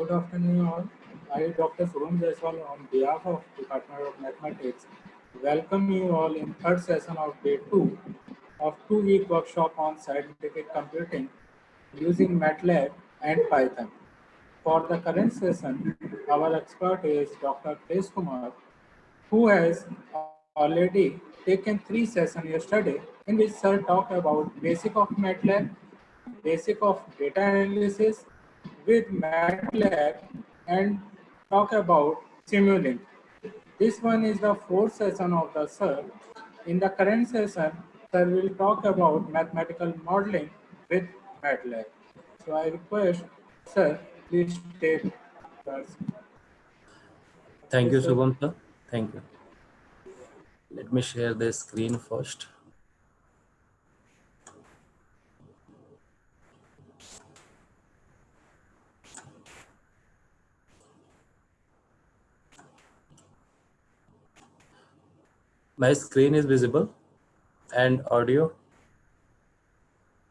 Good afternoon all. I, Dr. Shubham Jaiswal, on behalf of Department of Mathematics, welcome you all in third session of day 2 of 2-week workshop on scientific computing using MATLAB and Python. For the current session, our expert is Dr. Chris Kumar, who has already taken 3 sessions yesterday in which Sir talked about basic of MATLAB, basic of data analysis with MATLAB and talk about Simulink. This one is the fourth session of the Sir. In the current session, Sir will talk about mathematical modeling with MATLAB. So I request Sir, please take first. Thank you, Yes, sir. Shubham sir. Thank you. Let me share the screen first. My screen is visible and audio.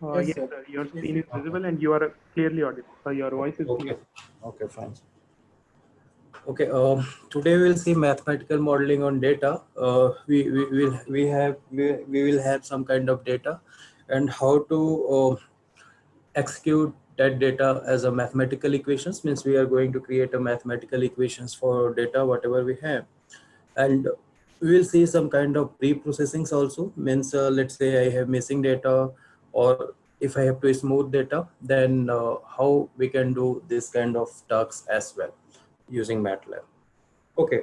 Yes, Yes, sir. sir. Your Yes, screen sir. is visible and you are clearly audible. Your voice is Okay. clear. Okay, fine. Okay. Today we'll see mathematical modeling on data. We will have some kind of data, and how to execute that data as a mathematical equations. Means we are going to create a mathematical equations for data whatever we have, and we will see some kind of pre-processings also. Means let's say I have missing data, or if I have to smooth data, then how we can do this kind of tasks as well using MATLAB. Okay,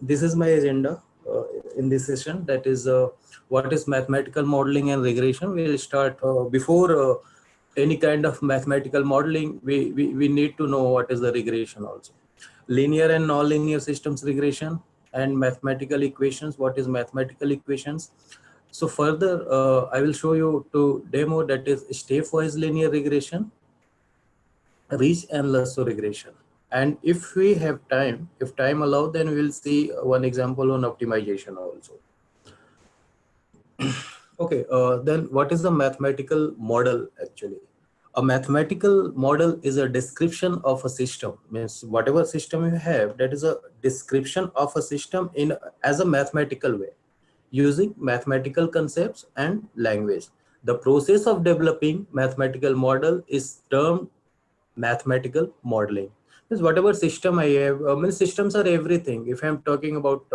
this is my agenda in this session. That is what is mathematical modeling and regression. We'll start before any kind of mathematical modeling. We need to know what is the regression also. Linear and nonlinear systems regression and mathematical equations. What is mathematical equations? So further, I will show you to demo that is stepwise linear regression, Rich and Lasso regression. And if we have time, if time allow, then we will see one example on optimization also. Okay, then what is the mathematical model actually? A mathematical model is a description of a system. Means whatever system you have, that is a description of a system in as a mathematical way, using mathematical concepts and language. The process of developing mathematical model is termed mathematical modeling. Means whatever system I have, means systems are everything. If I'm talking about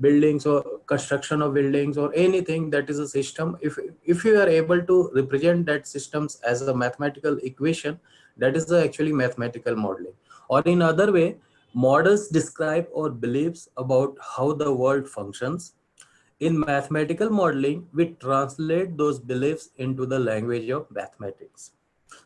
buildings or construction of buildings or anything that is a system, if you are able to represent that systems as a mathematical equation, that is actually mathematical modeling. Or in other way, models describe or beliefs about how the world functions. In mathematical modeling, we translate those beliefs into the language of mathematics.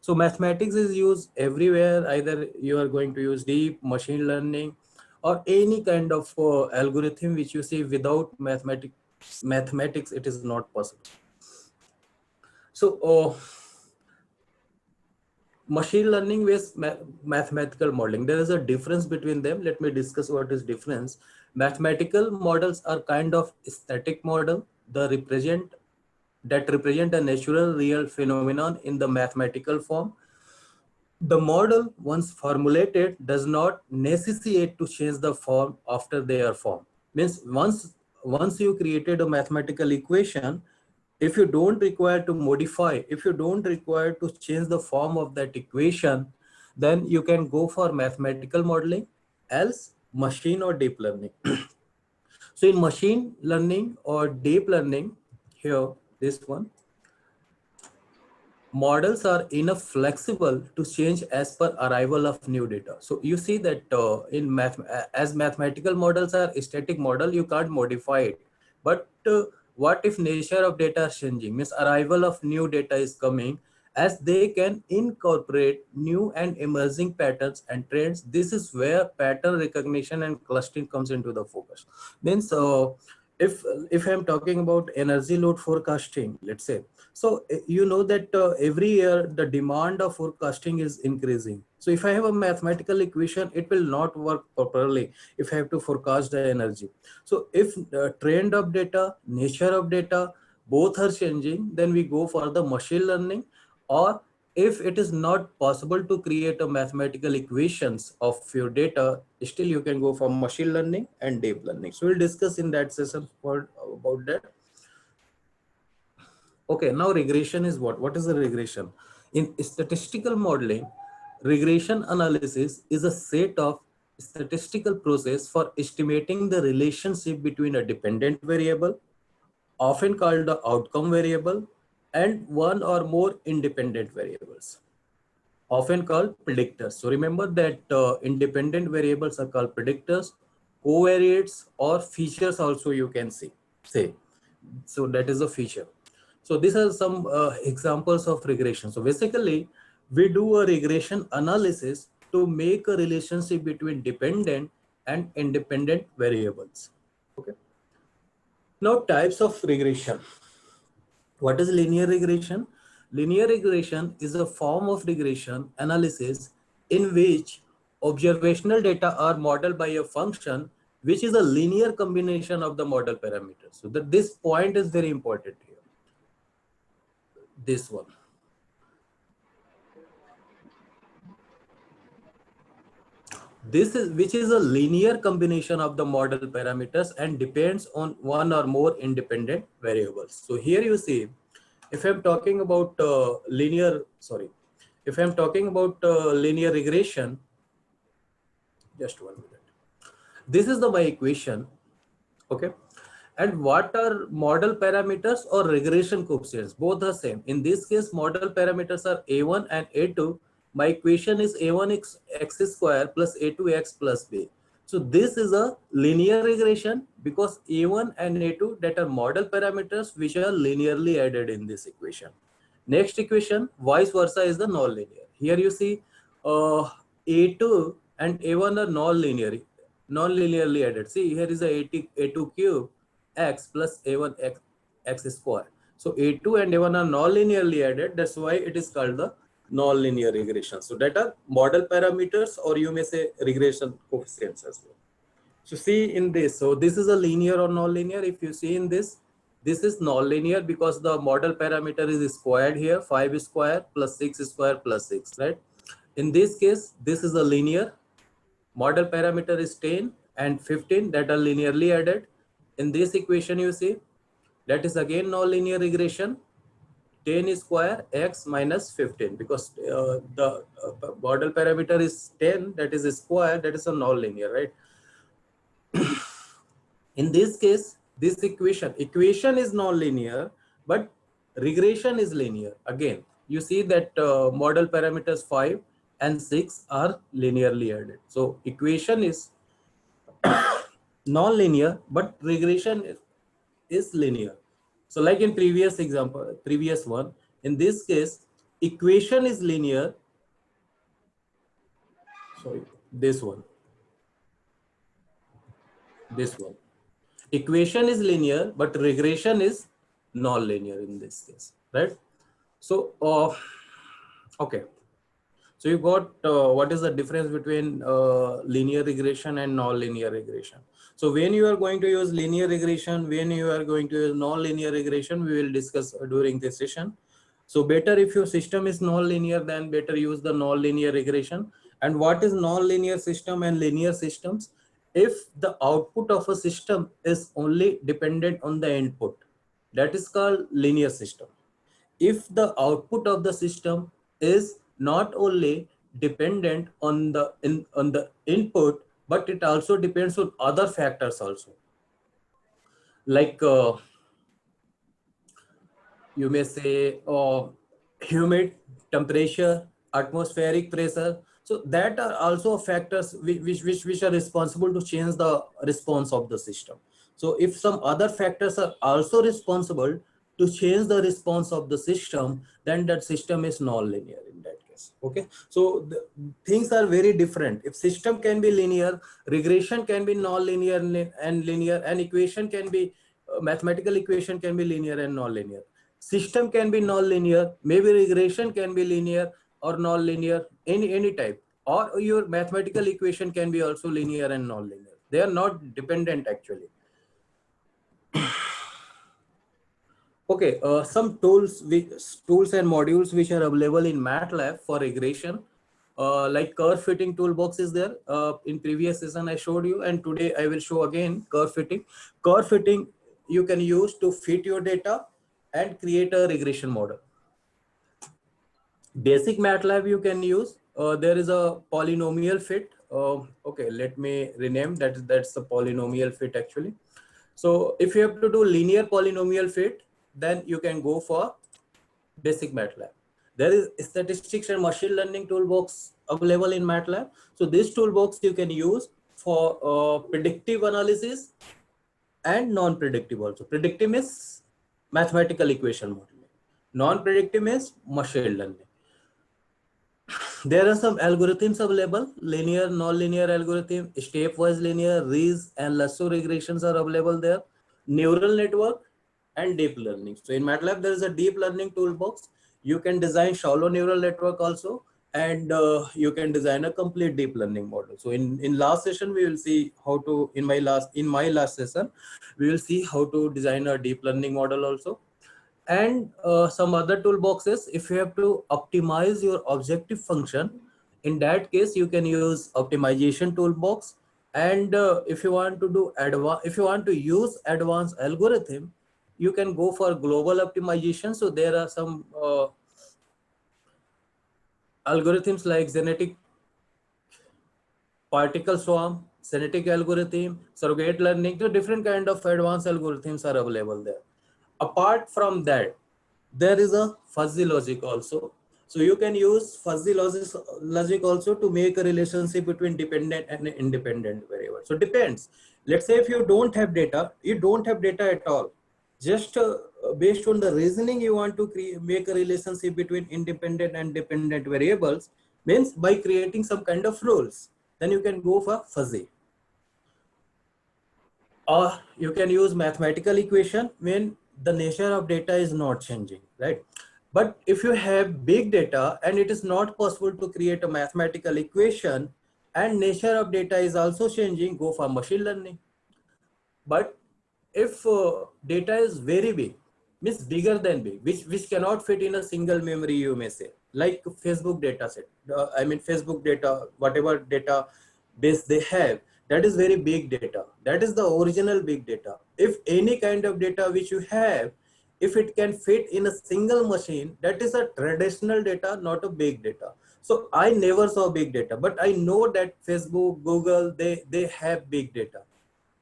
So mathematics is used everywhere. Either you are going to use deep machine learning or any kind of algorithm which you see without mathematics, it is not possible. So machine learning with mathematical modeling, there is a difference between them. Let me discuss what is difference. Mathematical models are kind of static model, that represent a natural real phenomenon in the mathematical form. The model, once formulated, does not necessitate to change the form after they are formed. Means once you created a mathematical equation, if you don't require to modify, if you don't require to change the form of that equation, then you can go for mathematical modeling, else machine or deep learning. So in machine learning or deep learning, here, this one, models are enough flexible to change as per arrival of new data. So you see that in as mathematical models are static model, you can't modify it. But what if nature of data is changing? Means arrival of new data is coming, as they can incorporate new and emerging patterns and trends. This is where pattern recognition and clustering comes into the focus. Means if I'm talking about energy load forecasting, let's say, so you know that every year the demand of forecasting is increasing. So if I have a mathematical equation, it will not work properly if I have to forecast the energy. So if the trend of data, nature of data, both are changing, then we go for the machine learning or if it is not possible to create a mathematical equations of your data, still you can go for machine learning and deep learning. So we'll discuss in that session about that. Okay, now regression is what? What is a regression? In statistical modeling, regression analysis is a set of statistical process for estimating the relationship between a dependent variable, often called the outcome variable, and one or more independent variables, often called predictors. So remember that independent variables are called predictors, covariates, or features also you can say. So that is a feature. So these are some examples of regression. So basically, we do a regression analysis to make a relationship between dependent and independent variables. Okay. Now, types of regression. What is linear regression? Linear regression is a form of regression analysis in which observational data are modeled by a function which is a linear combination of the model parameters. So this point is very important here. This one. This is which is a linear combination of the model parameters and depends on one or more independent variables. So here you see, if I'm talking about linear regression, just 1 minute. This is my equation, okay? And what are model parameters or regression coefficients? Both are same. In this case, model parameters are A1 and A2. My equation is A1x square plus A2x plus B. So this is a linear regression because A1 and A2 that are model parameters which are linearly added in this equation. Next equation, vice versa, is the non-linear. Here you see A2 and A1 are non-linearly added. See, here is a A2 cube x plus A1 x square. So A2 and A1 are non-linearly added. That's why it is called the non-linear regression. So that are model parameters, or you may say regression coefficients as well. So see in this, so this is a linear or non-linear. If you see in this is non-linear because the model parameter is squared here, 5 square plus 6 square plus 6, right? In this case, this is a linear. Model parameter is 10 and 15 that are linearly added. In this equation, you see, that is again non-linear regression. 10 square x minus 15 because the model parameter is 10, that is a square, that is a non-linear, right? In this case, this equation is non-linear, but regression is linear. Again, you see that model parameters 5 and 6 are linearly added. So equation is non-linear, but regression is linear. So like in previous one, in this case, equation is linear. Sorry, this one. Equation is linear, but regression is non-linear in this case, right? So, okay. So you got what is the difference between linear regression and non-linear regression. So when you are going to use linear regression, when you are going to use non-linear regression, we will discuss during this session. So better if your system is non-linear, then better use the non-linear regression. And what is non-linear system and linear systems? If the output of a system is only dependent on the input, that is called linear system. If the output of the system is not only dependent on the input, but it also depends on other factors also, like you may say humid, temperature, atmospheric pressure. So that are also factors which are responsible to change the response of the system. So if some other factors are also responsible to change the response of the system, then that system is non-linear in that case. Okay, so the things are very different. If system can be linear, regression can be non-linear and linear, and equation can be mathematical equation can be linear and non-linear. System can be non-linear, maybe regression can be linear or non-linear, any type, or your mathematical equation can be also linear and non-linear. They are not dependent actually. Okay, some tools and modules which are available in MATLAB for regression, like curve fitting toolbox is there. In previous session I showed you, and today I will show again curve fitting. Curve fitting you can use to fit your data and create a regression model. Basic MATLAB you can use. There is a polynomial fit. Okay, let me rename that. That's the polynomial fit actually. So if you have to do linear polynomial fit, then you can go for basic MATLAB. There is statistics and machine learning toolbox available in MATLAB. So this toolbox you can use for predictive analysis and non-predictive also. Predictive is mathematical equation modeling. Non-predictive is machine learning. There are some algorithms available: linear, non-linear algorithm, stepwise linear, Rees and lasso regressions are available there. Neural network and deep learning. So in MATLAB, there is a deep learning toolbox. You can design shallow neural network also, and you can design a complete deep learning model. So in last session, we will see how to, in my last session, we will see how to design a deep learning model also. And some other toolboxes, if you have to optimize your objective function, in that case you can use optimization toolbox. And if you want to do if you want to use advanced algorithm, you can go for global optimization. So there are some algorithms like genetic particle swarm, genetic algorithm, surrogate learning. So different kind of advanced algorithms are available there. Apart from that, there is a fuzzy logic also. So you can use fuzzy logic also to make a relationship between dependent and independent variables. So depends. Let's say if you don't have data, at all. Just based on the reasoning, you want to make a relationship between independent and dependent variables, means by creating some kind of rules, then you can go for fuzzy. Or you can use mathematical equation when the nature of data is not changing, right? But if you have big data and it is not possible to create a mathematical equation and nature of data is also changing, go for machine learning. But if data is very big, means bigger than big, which cannot fit in a single memory, you may say, like Facebook data set. I mean Facebook data, whatever data base they have, that is very big data. That is the original big data. If any kind of data which you have, if it can fit in a single machine, that is a traditional data, not a big data. So I never saw big data, but I know that Facebook, Google, they have big data.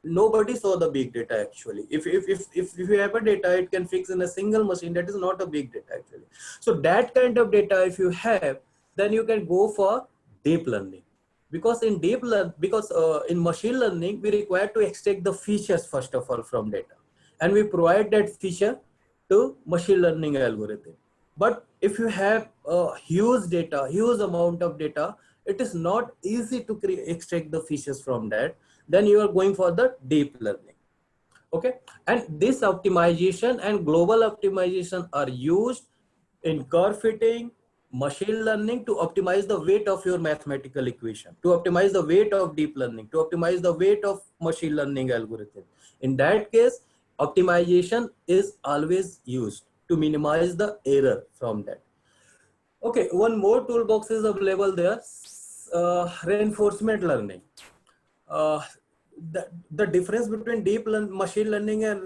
Nobody saw the big data actually. If you have a data, it can fix in a single machine. That is not a big data actually. So that kind of data, if you have, then you can go for deep learning. Because in in machine learning, we require to extract the features first of all from data, and we provide that feature to machine learning algorithm. But if you have a huge amount of data, it is not easy to extract the features from that. Then you are going for the deep learning. Okay, and this optimization and global optimization are used in curve fitting, machine learning, to optimize the weight of your mathematical equation, to optimize the weight of deep learning, to optimize the weight of machine learning algorithm. In that case, optimization is always used to minimize the error from that. Okay, one more toolbox is available there, reinforcement learning. The difference between machine learning and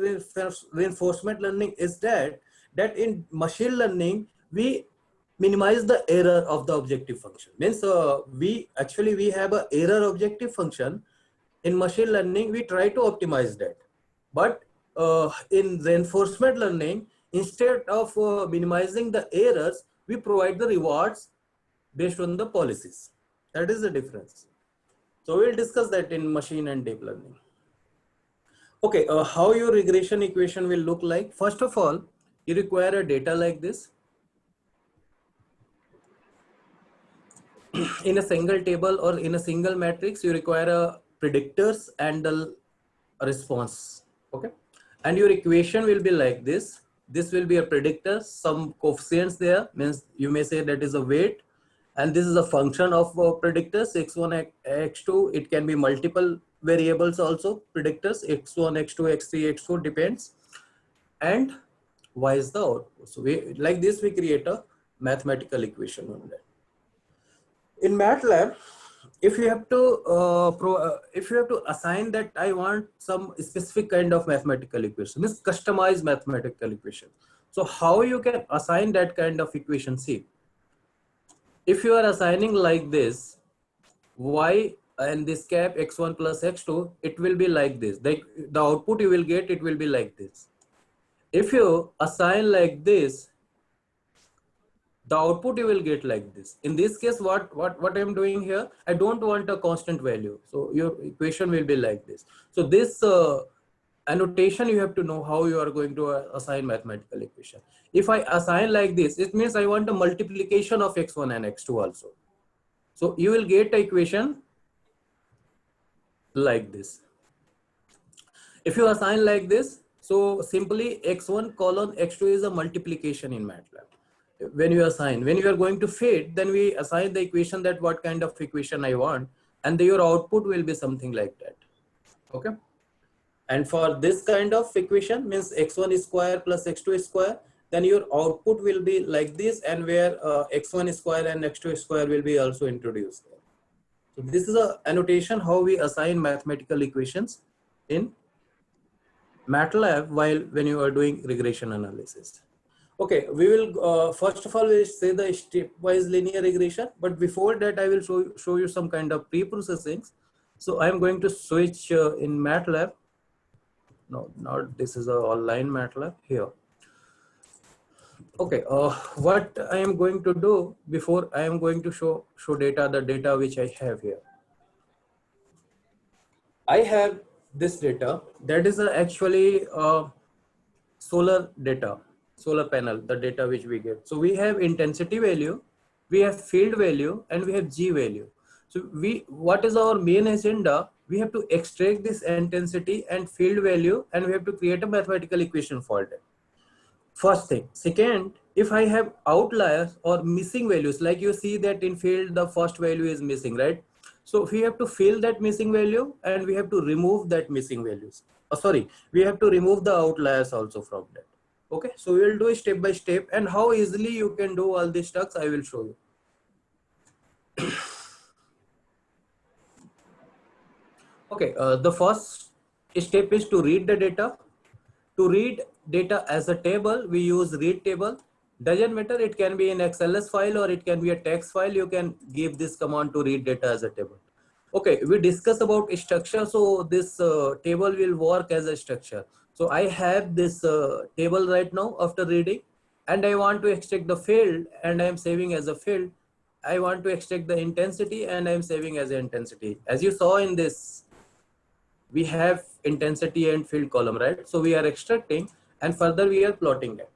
reinforcement learning is that in machine learning, we minimize the error of the objective function. Means we have a error objective function. In machine learning, we try to optimize that. But in reinforcement learning, instead of minimizing the errors, we provide the rewards based on the policies. That is the difference. So we'll discuss that in machine and deep learning. Okay, how your regression equation will look like. First of all, you require a data like this. In a single table or in a single matrix, you require a predictors and the response. Okay, and your equation will be like this. This will be a predictor, some coefficients there, means you may say that is a weight, and this is a function of predictors x1, x2. It can be multiple variables also, predictors x1, x2, x3, x4, depends. And y is the output. So we, like this, we create a mathematical equation on that. In MATLAB, if you have to assign that I want some specific kind of mathematical equation, means customized mathematical equation. So how you can assign that kind of equation? See, if you are assigning like this, y and this cap x1 plus x2, it will be like this. The output you will get, it will be like this. If you assign like this, the output you will get like this. In this case, what I'm doing here, I don't want a constant value. So your equation will be like this. So this annotation, you have to know how you are going to assign mathematical equation. If I assign like this, it means I want a multiplication of x1 and x2 also. So you will get an equation like this. If you assign like this, so simply x1 colon x2 is a multiplication in MATLAB. When you assign, when you are going to fit, then we assign the equation that what kind of equation I want, and your output will be something like that. Okay. And for this kind of equation, means x1 square plus x2 square, then your output will be like this, and where x1 square and x2 square will be also introduced. So this is a annotation how we assign mathematical equations in MATLAB while when you are doing regression analysis. Okay, we will first of all we say the stepwise linear regression, but before that I will show you some kind of pre-processing. So I am going to switch in MATLAB. No, not this is a online MATLAB here. Okay, what I am going to do before I am going to show data, the data which I have here. I have this data that is actually solar data, solar panel, the data which we get. So we have intensity value, we have field value, and we have G value. So what is our main agenda? We have to extract this intensity and field value, and we have to create a mathematical equation for that. First thing. Second, if I have outliers or missing values, like you see that in field, the first value is missing, right? So we have to fill that missing value, and we have to remove that missing values. We have to remove the outliers also from that. Okay, so we will do step by step, and how easily you can do all these tasks, I will show you. Okay, the first step is to read the data. To read data as a table, we use read table. Doesn't matter, it can be an XLS file or it can be a text file. You can give this command to read data as a table. Okay, we discuss about structure. So this table will work as a structure. So I have this table right now after reading, and I want to extract the field, and I am saving as a field. I want to extract the intensity, and I am saving as an intensity. As you saw in this, we have intensity and field column, right? So we are extracting, and further we are plotting that.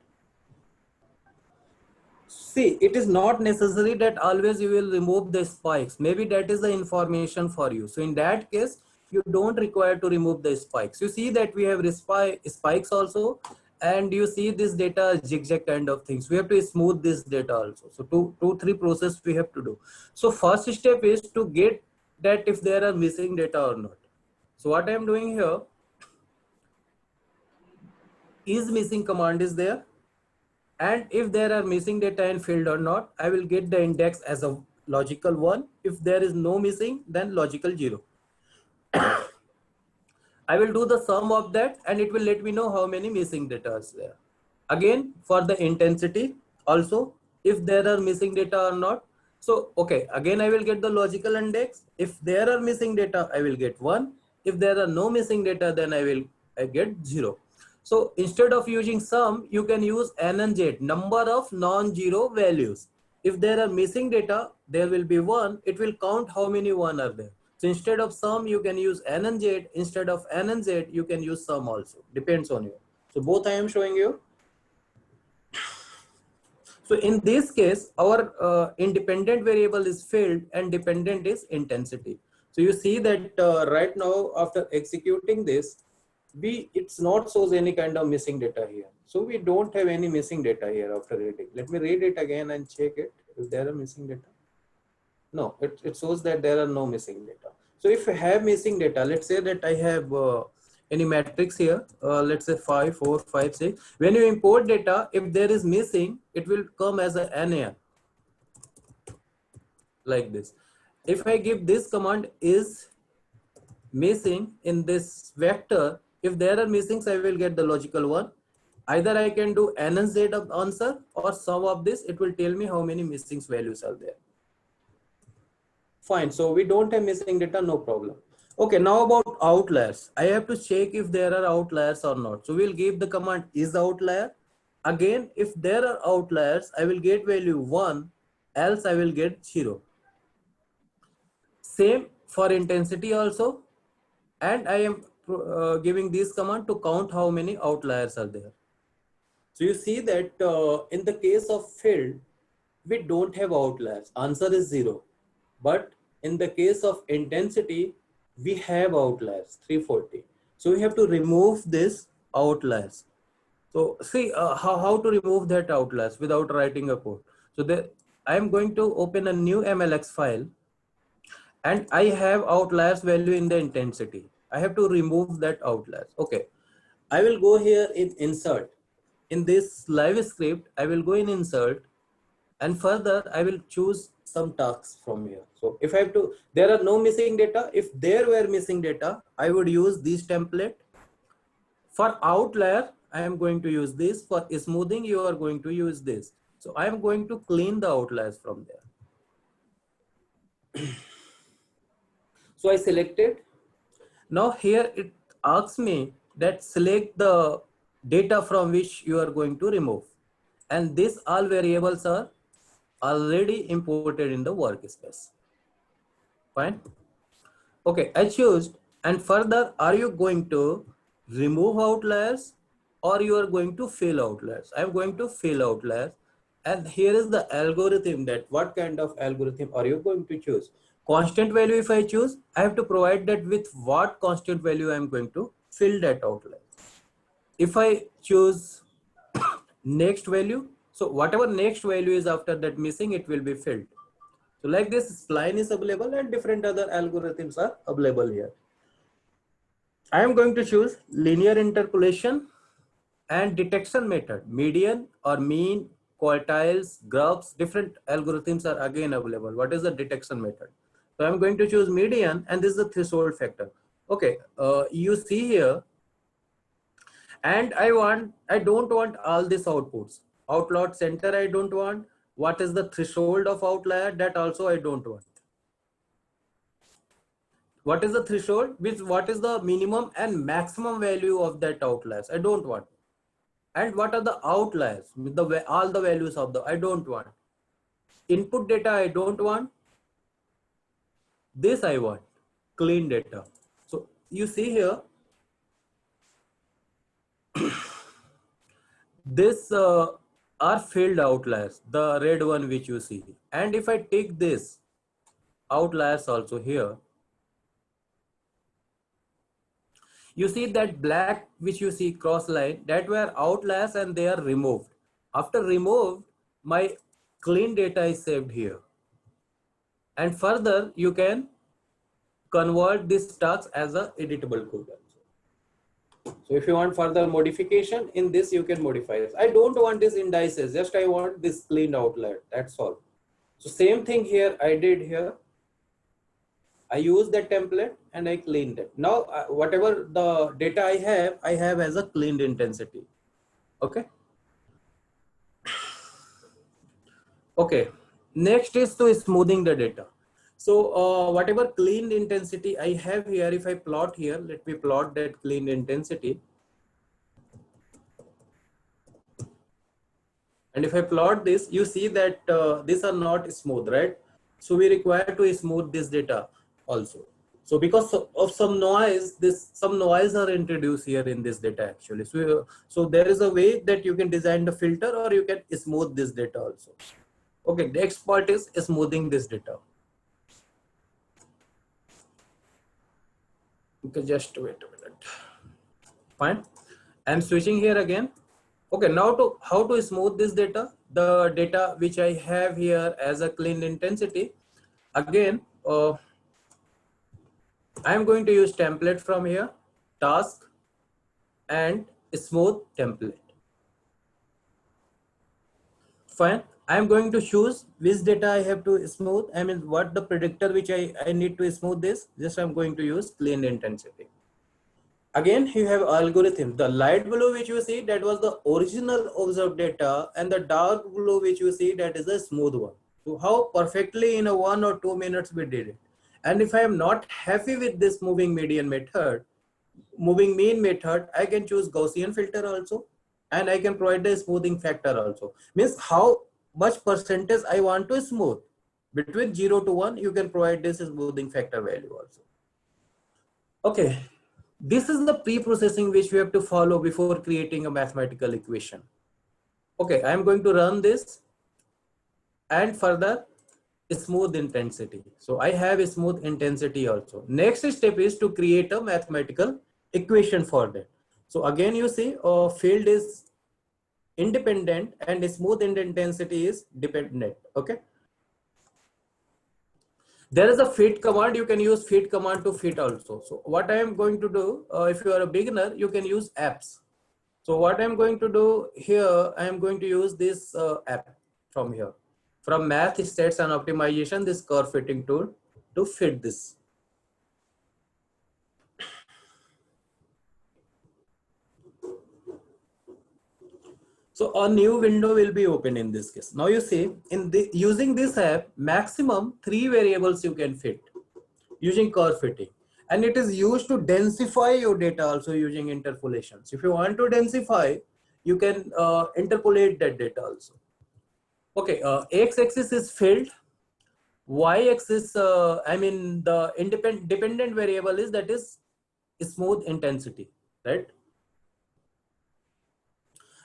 See, it is not necessary that always you will remove the spikes. Maybe that is the information for you. So in that case, you don't require to remove the spikes. You see that we have spikes also, and you see this data zigzag kind of things. We have to smooth this data also. So three process we have to do. So first step is to get that if there are missing data or not. So what I am doing here, is missing command is there, and if there are missing data in field or not, I will get the index as a logical 1. If there is no missing, then logical 0. I will do the sum of that, and it will let me know how many missing data is there. Again, for the intensity also, if there are missing data or not. So, okay, again, I will get the logical index. If there are missing data, I will get 1. If there are no missing data, then I get 0. So instead of using sum, you can use NNZ, number of non-zero values. If there are missing data, there will be 1. It will count how many 1 are there. So instead of sum, you can use NNZ. Instead of NNZ, you can use sum also. Depends on you. So both I am showing you. So in this case, our independent variable is field and dependent is intensity. So you see that right now after executing this, it's not shows any kind of missing data here. So we don't have any missing data here after reading. Let me read it again and check it if there are missing data. No, it shows that there are no missing data. So if I have missing data, let's say that I have any matrix here, let's say 5, 4, 5, 6. When you import data, if there is missing, it will come as a NaN like this. If I give this command is missing in this vector, if there are missings, I will get the logical one. Either I can do NZ of answer or sum of this, it will tell me how many missing values are there. Fine, so we don't have missing data, no problem. Okay, now about outliers. I have to check if there are outliers or not. So we'll give the command is outlier. Again, if there are outliers, I will get value 1, else I will get 0. Same for intensity also. And I am giving this command to count how many outliers are there. So you see that in the case of field, we don't have outliers. Answer is 0. But in the case of intensity, we have outliers, 340. So we have to remove this outliers. So see how to remove that outliers without writing a code. So there, I am going to open a new MLX file and I have outliers value in the intensity. I have to remove that outliers. Okay, I will go here in insert. In this live script, I will go in insert and further I will choose some tasks from here. So if I have to, there are no missing data. If there were missing data, I would use this template. For outlier, I am going to use this. For smoothing, you are going to use this. So I am going to clean the outliers from there. So I selected. Now here it asks me that select the data from which you are going to remove. And these all variables are already imported in the workspace. Fine. Okay, I choose. And further, are you going to remove outliers or you are going to fill outliers? I'm going to fill outliers. And here is the algorithm, that what kind of algorithm are you going to choose? Constant value if I choose, I have to provide that with what constant value I'm going to fill that outlier. If I choose next value, so whatever next value is after that missing, it will be filled. So like this, spline is available and different other algorithms are available here. I am going to choose linear interpolation and detection method, median or mean, quartiles, graphs, different algorithms are again available. What is the detection method? So I'm going to choose median and this is the threshold factor. Okay, you see here, and I don't want all these outputs. Outlier center I don't want. What is the threshold of outlier? That also I don't want. What is the threshold? What is the minimum and maximum value of that outliers? I don't want. And what are the outliers? All the values of the, I don't want. Input data I don't want. This I want. Clean data. So you see here, this are filled outliers, the red one which you see. And if I take this outliers also here, you see that black which you see cross line, that were outliers and they are removed. After removed, my clean data is saved here. And further, you can convert this task as a editable code. So if you want further modification in this, you can modify this. I don't want this indices, just I want this cleaned outlier, that's all. So same thing here I did here. I use that template and I cleaned it. Now, whatever the data I have as a cleaned intensity. Okay. Okay. Next is to smoothing the data. So whatever cleaned intensity I have here, if I plot here, let me plot that cleaned intensity. And if I plot this, you see that these are not smooth, right? So we require to smooth this data also. So because of some noise, some noise are introduced here in this data actually. So there is a way that you can design the filter or you can smooth this data also. Okay, the next part is smoothing this data. Okay, just wait a minute. Fine. I'm switching here again. Okay, now to how to smooth this data, the data which I have here as a clean intensity. Again, I'm going to use template from here, task, and smooth template. Fine. I'm going to choose which data I have to smooth. I mean, what the predictor which I need to smooth this. Just I'm going to use clean intensity. Again, you have algorithm. The light blue which you see, that was the original observed data, and the dark blue which you see, that is a smooth one. So how perfectly in a 1 or 2 minutes we did it. And if I am not happy with this moving mean method, I can choose Gaussian filter also, and I can provide the smoothing factor also. Means how much percentage I want to smooth. Between 0 to 1, you can provide this smoothing factor value also. Okay. This is the pre-processing which we have to follow before creating a mathematical equation. Okay, I am going to run this and further smooth intensity. So I have a smooth intensity also. Next step is to create a mathematical equation for that. So again, you see field is independent and smooth intensity is dependent. Okay. There is a fit command. You can use fit command to fit also. So what I am going to do, if you are a beginner, you can use apps. So what I'm going to do here, I am going to use this app from here. From math, stats and optimization, this curve fitting tool to fit this. So a new window will be open in this case. Now you see, using this app, maximum 3 variables you can fit using curve fitting. And it is used to densify your data also using interpolations. If you want to densify, you can interpolate that data also. Okay, x-axis is filled. Y-axis, I mean the dependent variable is that is smooth intensity, right?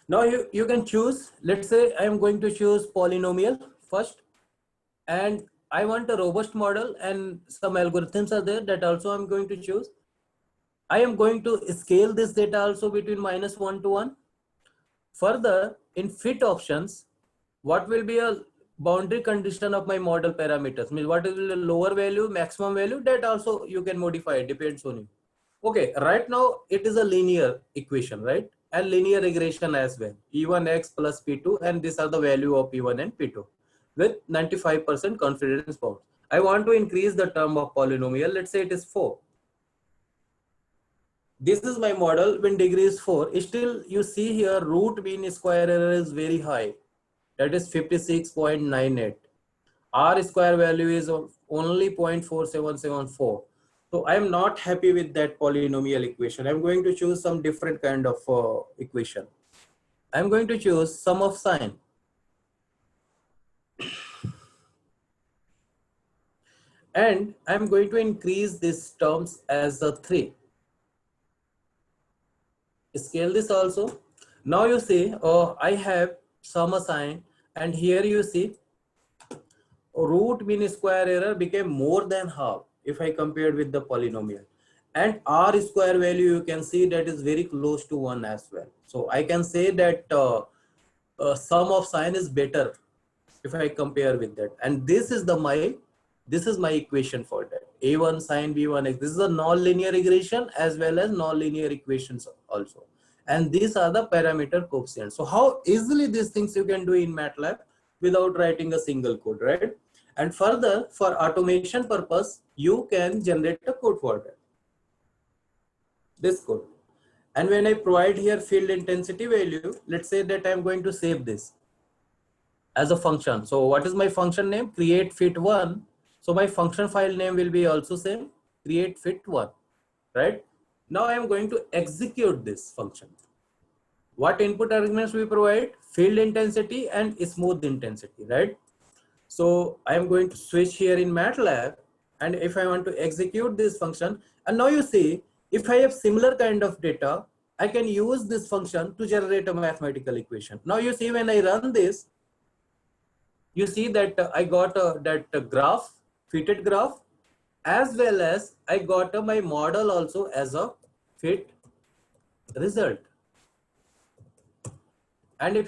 Now you can choose, let's say I am going to choose polynomial first, and I want a robust model, and some algorithms are there that also I'm going to choose. I am going to scale this data also between -1 to 1. Further, in fit options, what will be a boundary condition of my model parameters? Means what is the lower value, maximum value, that also you can modify, it depends on you. Okay, right now it is a linear equation, right? And linear regression as well. E1x plus P2, and these are the value of P1 and P2 with 95% confidence bound. I want to increase the term of polynomial. Let's say it is 4. This is my model when degree is 4. Still, you see here root mean square error is very high. That is 56.98. R square value is only 0.4774. So I am not happy with that polynomial equation. I'm going to choose some different kind of equation. I'm going to choose sum of sine. And I'm going to increase these terms as a 3. Scale this also. Now you see, I have sum of sine, and here you see root mean square error became more than half if I compared with the polynomial, and R square value you can see that is very close to 1 as well. So I can say that sum of sine is better if I compare with that, and this is my equation for that. A1 sine B1x. This is a non-linear regression as well as non-linear equations also, and these are the parameter coefficients. So how easily these things you can do in MATLAB without writing a single code, right? And further, for automation purpose, you can generate a code for that. This code. And when I provide here field intensity value, let's say that I'm going to save this as a function. So what is my function name? Create fit 1. So my function file name will be also same, create fit 1, right? Now I am going to execute this function. What input arguments we provide? Field intensity and smooth intensity, right? So I am going to switch here in MATLAB, and if I want to execute this function, and now you see, if I have similar kind of data, I can use this function to generate a mathematical equation. Now you see, when I run this, you see that I got that graph, fitted graph, as well as I got my model also as a fit result. And if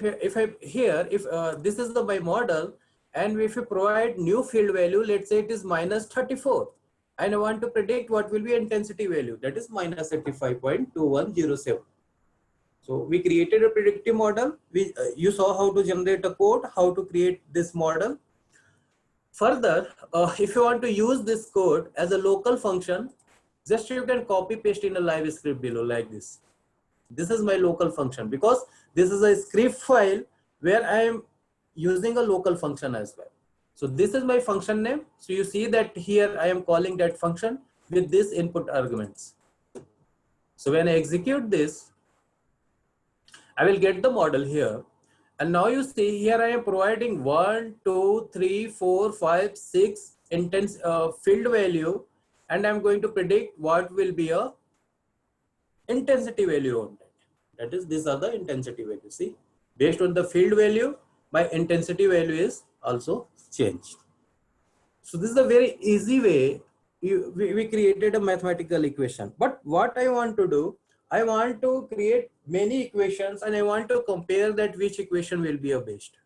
this is my model, and if you provide new field value, let's say it is -34, and I want to predict what will be intensity value, that is -35.2107. So we created a predictive model. You saw how to generate a code, how to create this model. Further, if you want to use this code as a local function, just you can copy paste in a live script below like this. This is my local function because this is a script file where I am using a local function as well. So this is my function name. So you see that here I am calling that function with this input arguments. So when I execute this, I will get the model here. And now you see here I am providing 1, 2, 3, 4, 5, 6 intense field value, and I'm going to predict what will be a intensity value on that. That is, these are the intensity values. See, based on the field value, my intensity value is also changed. So this is a very easy way. We created a mathematical equation. But what I want to do, I want to create many equations and I want to compare that which equation will be a best.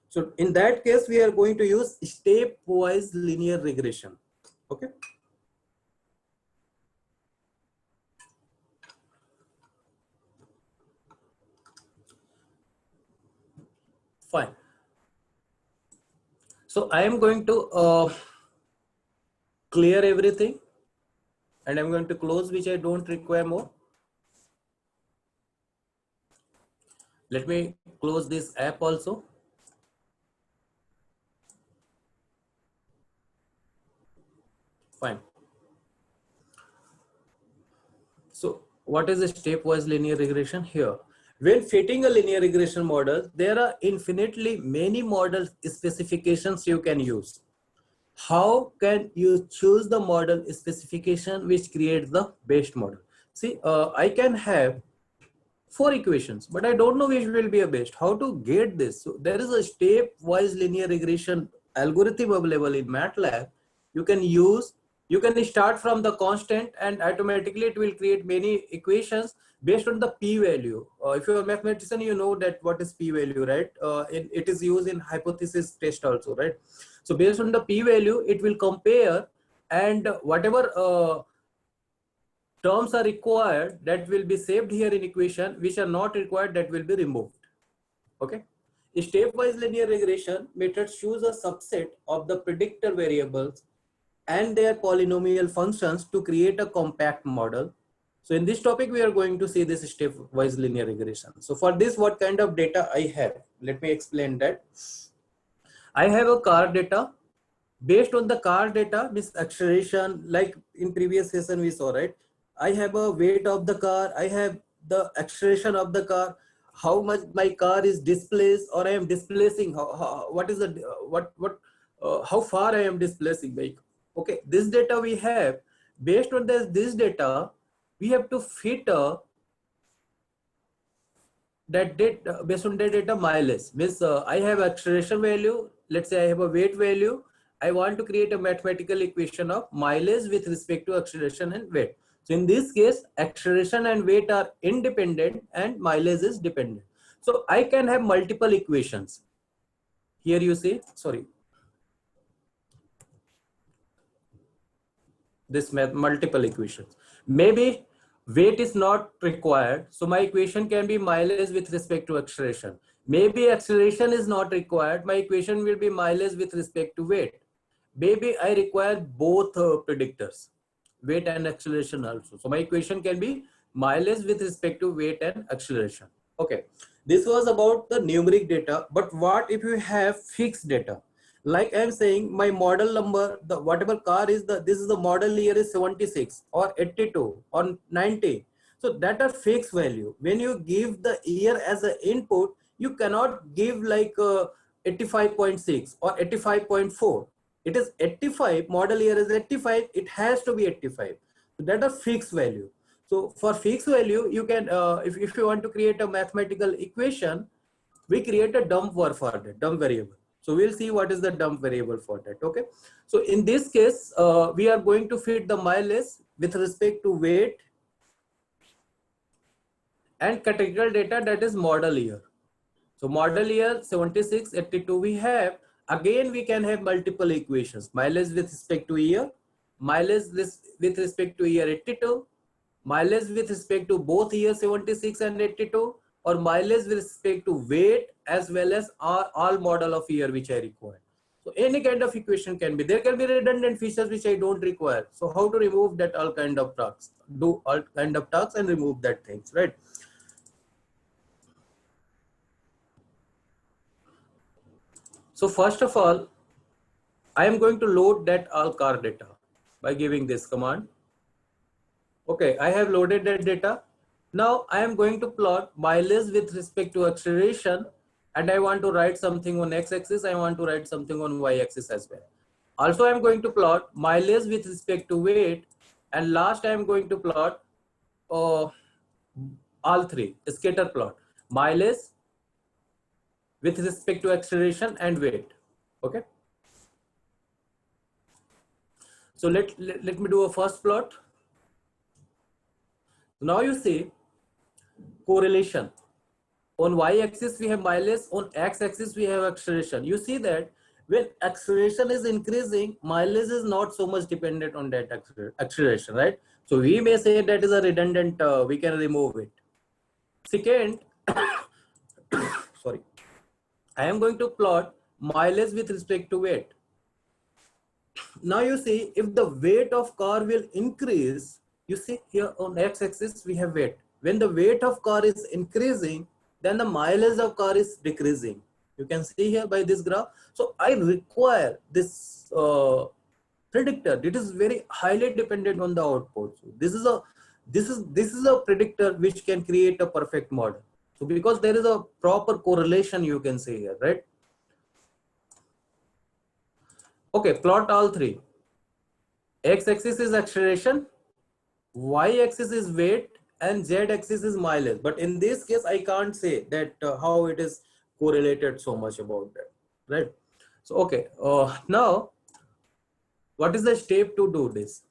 So in that case, we are going to use stepwise linear regression. Okay. Fine. So I am going to clear everything and I'm going to close which I don't require more. Let me close this app also. Fine. So what is a stepwise linear regression here? When fitting a linear regression model, there are infinitely many model specifications you can use. How can you choose the model specification which creates the best model? See, I can have 4 equations, but I don't know which will be a best. How to get this? So there is a stepwise linear regression algorithm available in MATLAB. You can use, you can start from the constant and automatically it will create many equations based on the p-value. If you're a mathematician, you know that what is p-value, right? It is used in hypothesis test also, right? So based on the p-value, it will compare and whatever terms are required that will be saved here in equation, which are not required that will be removed. Okay. A stepwise linear regression method choose a subset of the predictor variables and their polynomial functions to create a compact model. So in this topic, we are going to see this stepwise linear regression. So for this, what kind of data I have? Let me explain that. I have a car data. Based on the car data, this acceleration, like in previous session we saw, right? I have a weight of the car. I have the acceleration of the car, how much my car is displaced or I am displacing, what is the, how far I am displacing. Like, okay, this data we have. Based on this data, we have to fit that data, based on that data mileage. Means I have acceleration value. Let's say I have a weight value. I want to create a mathematical equation of mileage with respect to acceleration and weight. So in this case, acceleration and weight are independent and mileage is dependent. So I can have multiple equations. Here you see, sorry, this multiple equations. Maybe weight is not required. So my equation can be mileage with respect to acceleration. Maybe acceleration is not required. My equation will be mileage with respect to weight. Maybe I require both predictors, weight and acceleration also. So my equation can be mileage with respect to weight and acceleration. Okay, this was about the numeric data. But what if you have fixed data? Like I'm saying, my model number, the whatever car is, this is the model year is 76 or 82 or 90. So that are fixed value. When you give the year as an input, you cannot give like 85.6 or 85.4. It is 85, model year is 85, it has to be 85. So that are fixed value. So for fixed value, you can, if you want to create a mathematical equation, we create a dump var for that, dump variable. So we'll see what is the dump variable for that, okay? So in this case, we are going to fit the mileage with respect to weight and categorical data, that is model year. So model year 76, 82 we have. Again, we can have multiple equations. Mileage with respect to year, mileage with respect to year 82, mileage with respect to both year 76 and 82, or mileage with respect to weight as well as all model of year which I require. So any kind of equation can be. There can be redundant features which I don't require. So how to remove that all kind of tasks? Do all kind of tasks and remove that things, right? So first of all, I am going to load that all car data by giving this command. Okay, I have loaded that data. Now I am going to plot mileage with respect to acceleration, and I want to write something on x-axis. I want to write something on y-axis as well. Also, I am going to plot mileage with respect to weight, and last I am going to plot all three, scatter plot, mileage with respect to acceleration and weight. Okay. So let me do a first plot. Now you see correlation. On y-axis we have mileage, on x-axis we have acceleration. You see that when acceleration is increasing, mileage is not so much dependent on that acceleration, right? So we may say that is a redundant, we can remove it. Second, sorry, I am going to plot mileage with respect to weight. Now you see, if the weight of car will increase, you see here on x-axis we have weight. When the weight of car is increasing, then the mileage of car is decreasing. You can see here by this graph. So I require this predictor. It is very highly dependent on the output. So this is a predictor which can create a perfect model. So because there is a proper correlation, you can say here, right? Okay, plot all three. X-axis is acceleration, y-axis is weight, and z-axis is mileage. But in this case, I can't say that how it is correlated so much about that, right? So, okay, now what is the step to do this?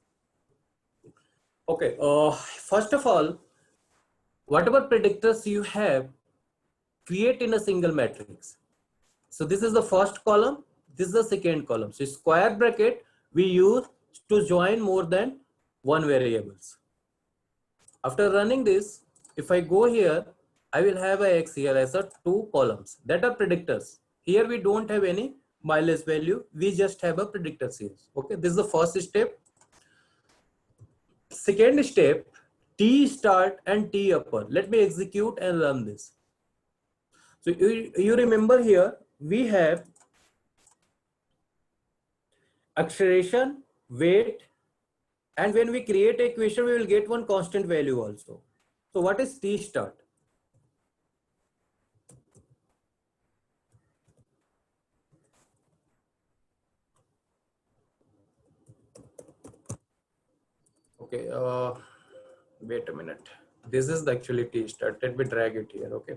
Okay, first of all, whatever predictors you have, create in a single matrix. So this is the first column, this is the second column. So square bracket we use to join more than one variables. After running this, if I go here, I will have a x here as a two columns that are predictors. Here we don't have any mileage value. We just have a predictor series. Okay, this is the first step. Second step, T start and T upper. Let me execute and run this. So you remember here we have acceleration, weight, and when we create an equation, we will get one constant value also. So what is T start? Okay, wait a minute. This is actually T start. Let me drag it here. Okay.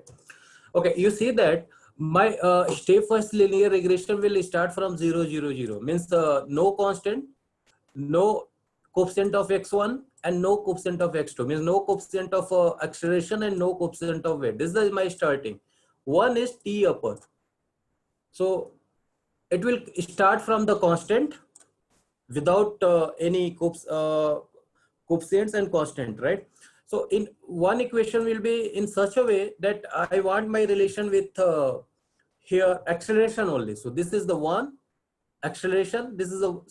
Okay, you see that my step first linear regression will start from 0, 0, 0. Means no constant, no coefficient of x1 and no coefficient of x2. Means no coefficient of acceleration and no coefficient of weight. This is my starting. One is T upper. So it will start from the constant without any coefficients and constant, right? So in one equation will be in such a way that I want my relation with here acceleration only. So this is the one acceleration. This is a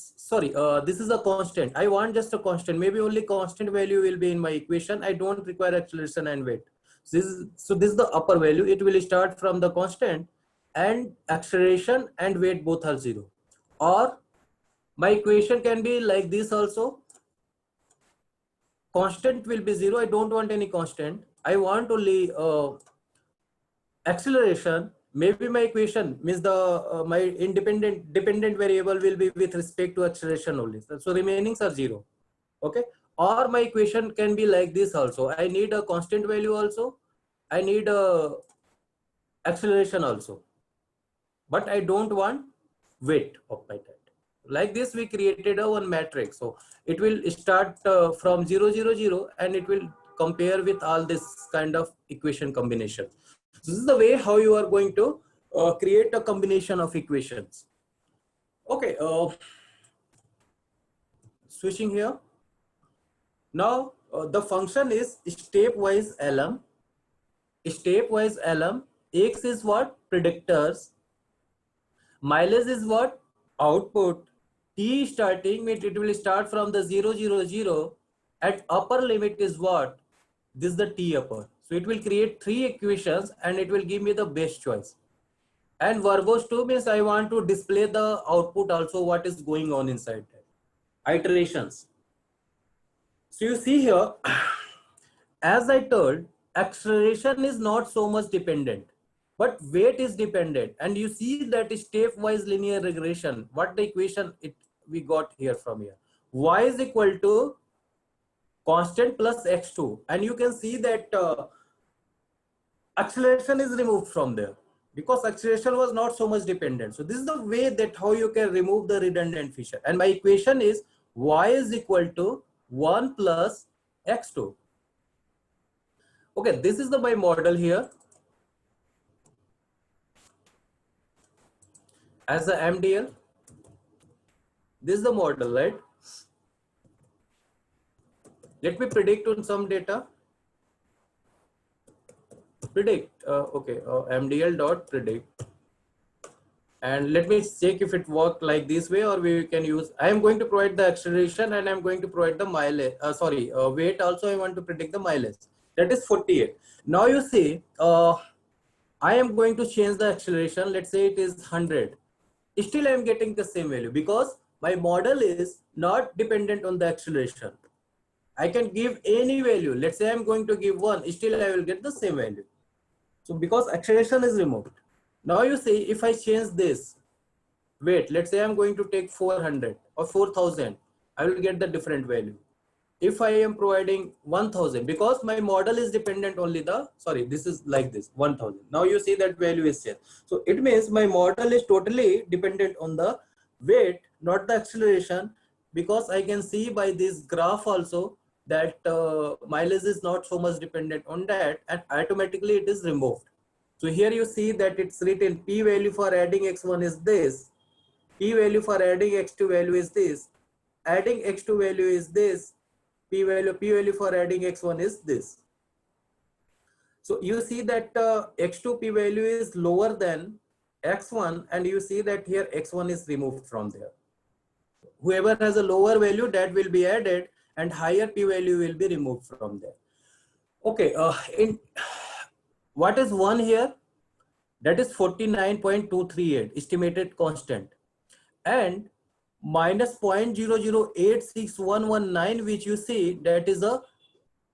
this is a constant. I want just a constant. Maybe only constant value will be in my equation. I don't require acceleration and weight. So this is the upper value. It will start from the constant, and acceleration and weight both are 0. Or my equation can be like this also. Constant will be 0. I don't want any constant. I want only acceleration. Maybe my equation means the my dependent variable will be with respect to acceleration only. So remainings are 0. Okay. Or my equation can be like this also. I need a constant value also. I need a acceleration also. But I don't want weight of my that. Like this, we created a one matrix. So it will start from 0, 0, 0, and it will compare with all this kind of equation combination. So this is the way how you are going to create a combination of equations. Okay, switching here. Now the function is stepwise lm. Stepwise lm. X is what? Predictors. Mileage is what? Output. T starting means it will start from the 0, 0, 0. At upper limit is what? This is the T upper. So it will create 3 equations and it will give me the best choice. And verbose 2 means I want to display the output also, what is going on inside that. Iterations. So you see here, as I told, acceleration is not so much dependent, but weight is dependent. And you see that stepwise linear regression, what the equation we got here from here. Y is equal to constant plus x2. And you can see that acceleration is removed from there because acceleration was not so much dependent. So this is the way that how you can remove the redundant feature. And my equation is y is equal to 1 plus x2. Okay, this is my model here as a MDL. This is the model, right? Let me predict on some data. Predict, okay, MDL dot predict. And let me check if it worked like this way, or we can use, I am going to provide the acceleration and I'm going to provide the mileage, weight also. I want to predict the mileage. That is 48. Now you see, I am going to change the acceleration. Let's say it is 100. Still I am getting the same value because my model is not dependent on the acceleration. I can give any value. Let's say I'm going to give 1, still I will get the same value. So because acceleration is removed. Now you see, if I change this weight, let's say I'm going to take 400 or 4000, I will get the different value. If I am providing 1000, because my model is dependent only the, sorry, this is like this 1000. Now you see that value is changed. So it means my model is totally dependent on the weight, not the acceleration, because I can see by this graph also that mileage is not so much dependent on that, and automatically it is removed. So here you see that it's written p value for adding x1 is this, p value for adding x2 value is this, adding x2 value is this, p value for adding x1 is this. So you see that x2 p value is lower than x1, and you see that here x1 is removed from there. Whoever has a lower value, that will be added, and higher p value will be removed from there. Okay, what is 1 here? That is 49.238 estimated constant, and minus 0.0086119, which you see that is a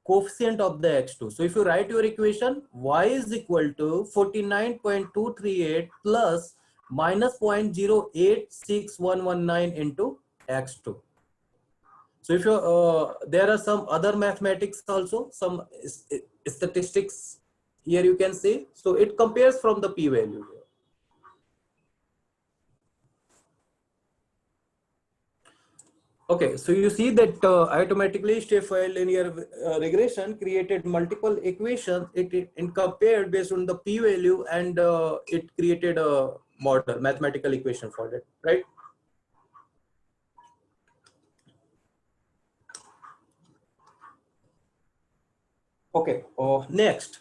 coefficient of the x2. So if you write your equation, y is equal to 49.238 plus minus 0.08619 into x2. So if you there are some other mathematics also, some statistics here you can see. So it compares from the p value here. Okay, so you see that automatically stepwise linear regression created multiple equations. It compared based on the p value, and it created a model, mathematical equation for that, right? Okay, next.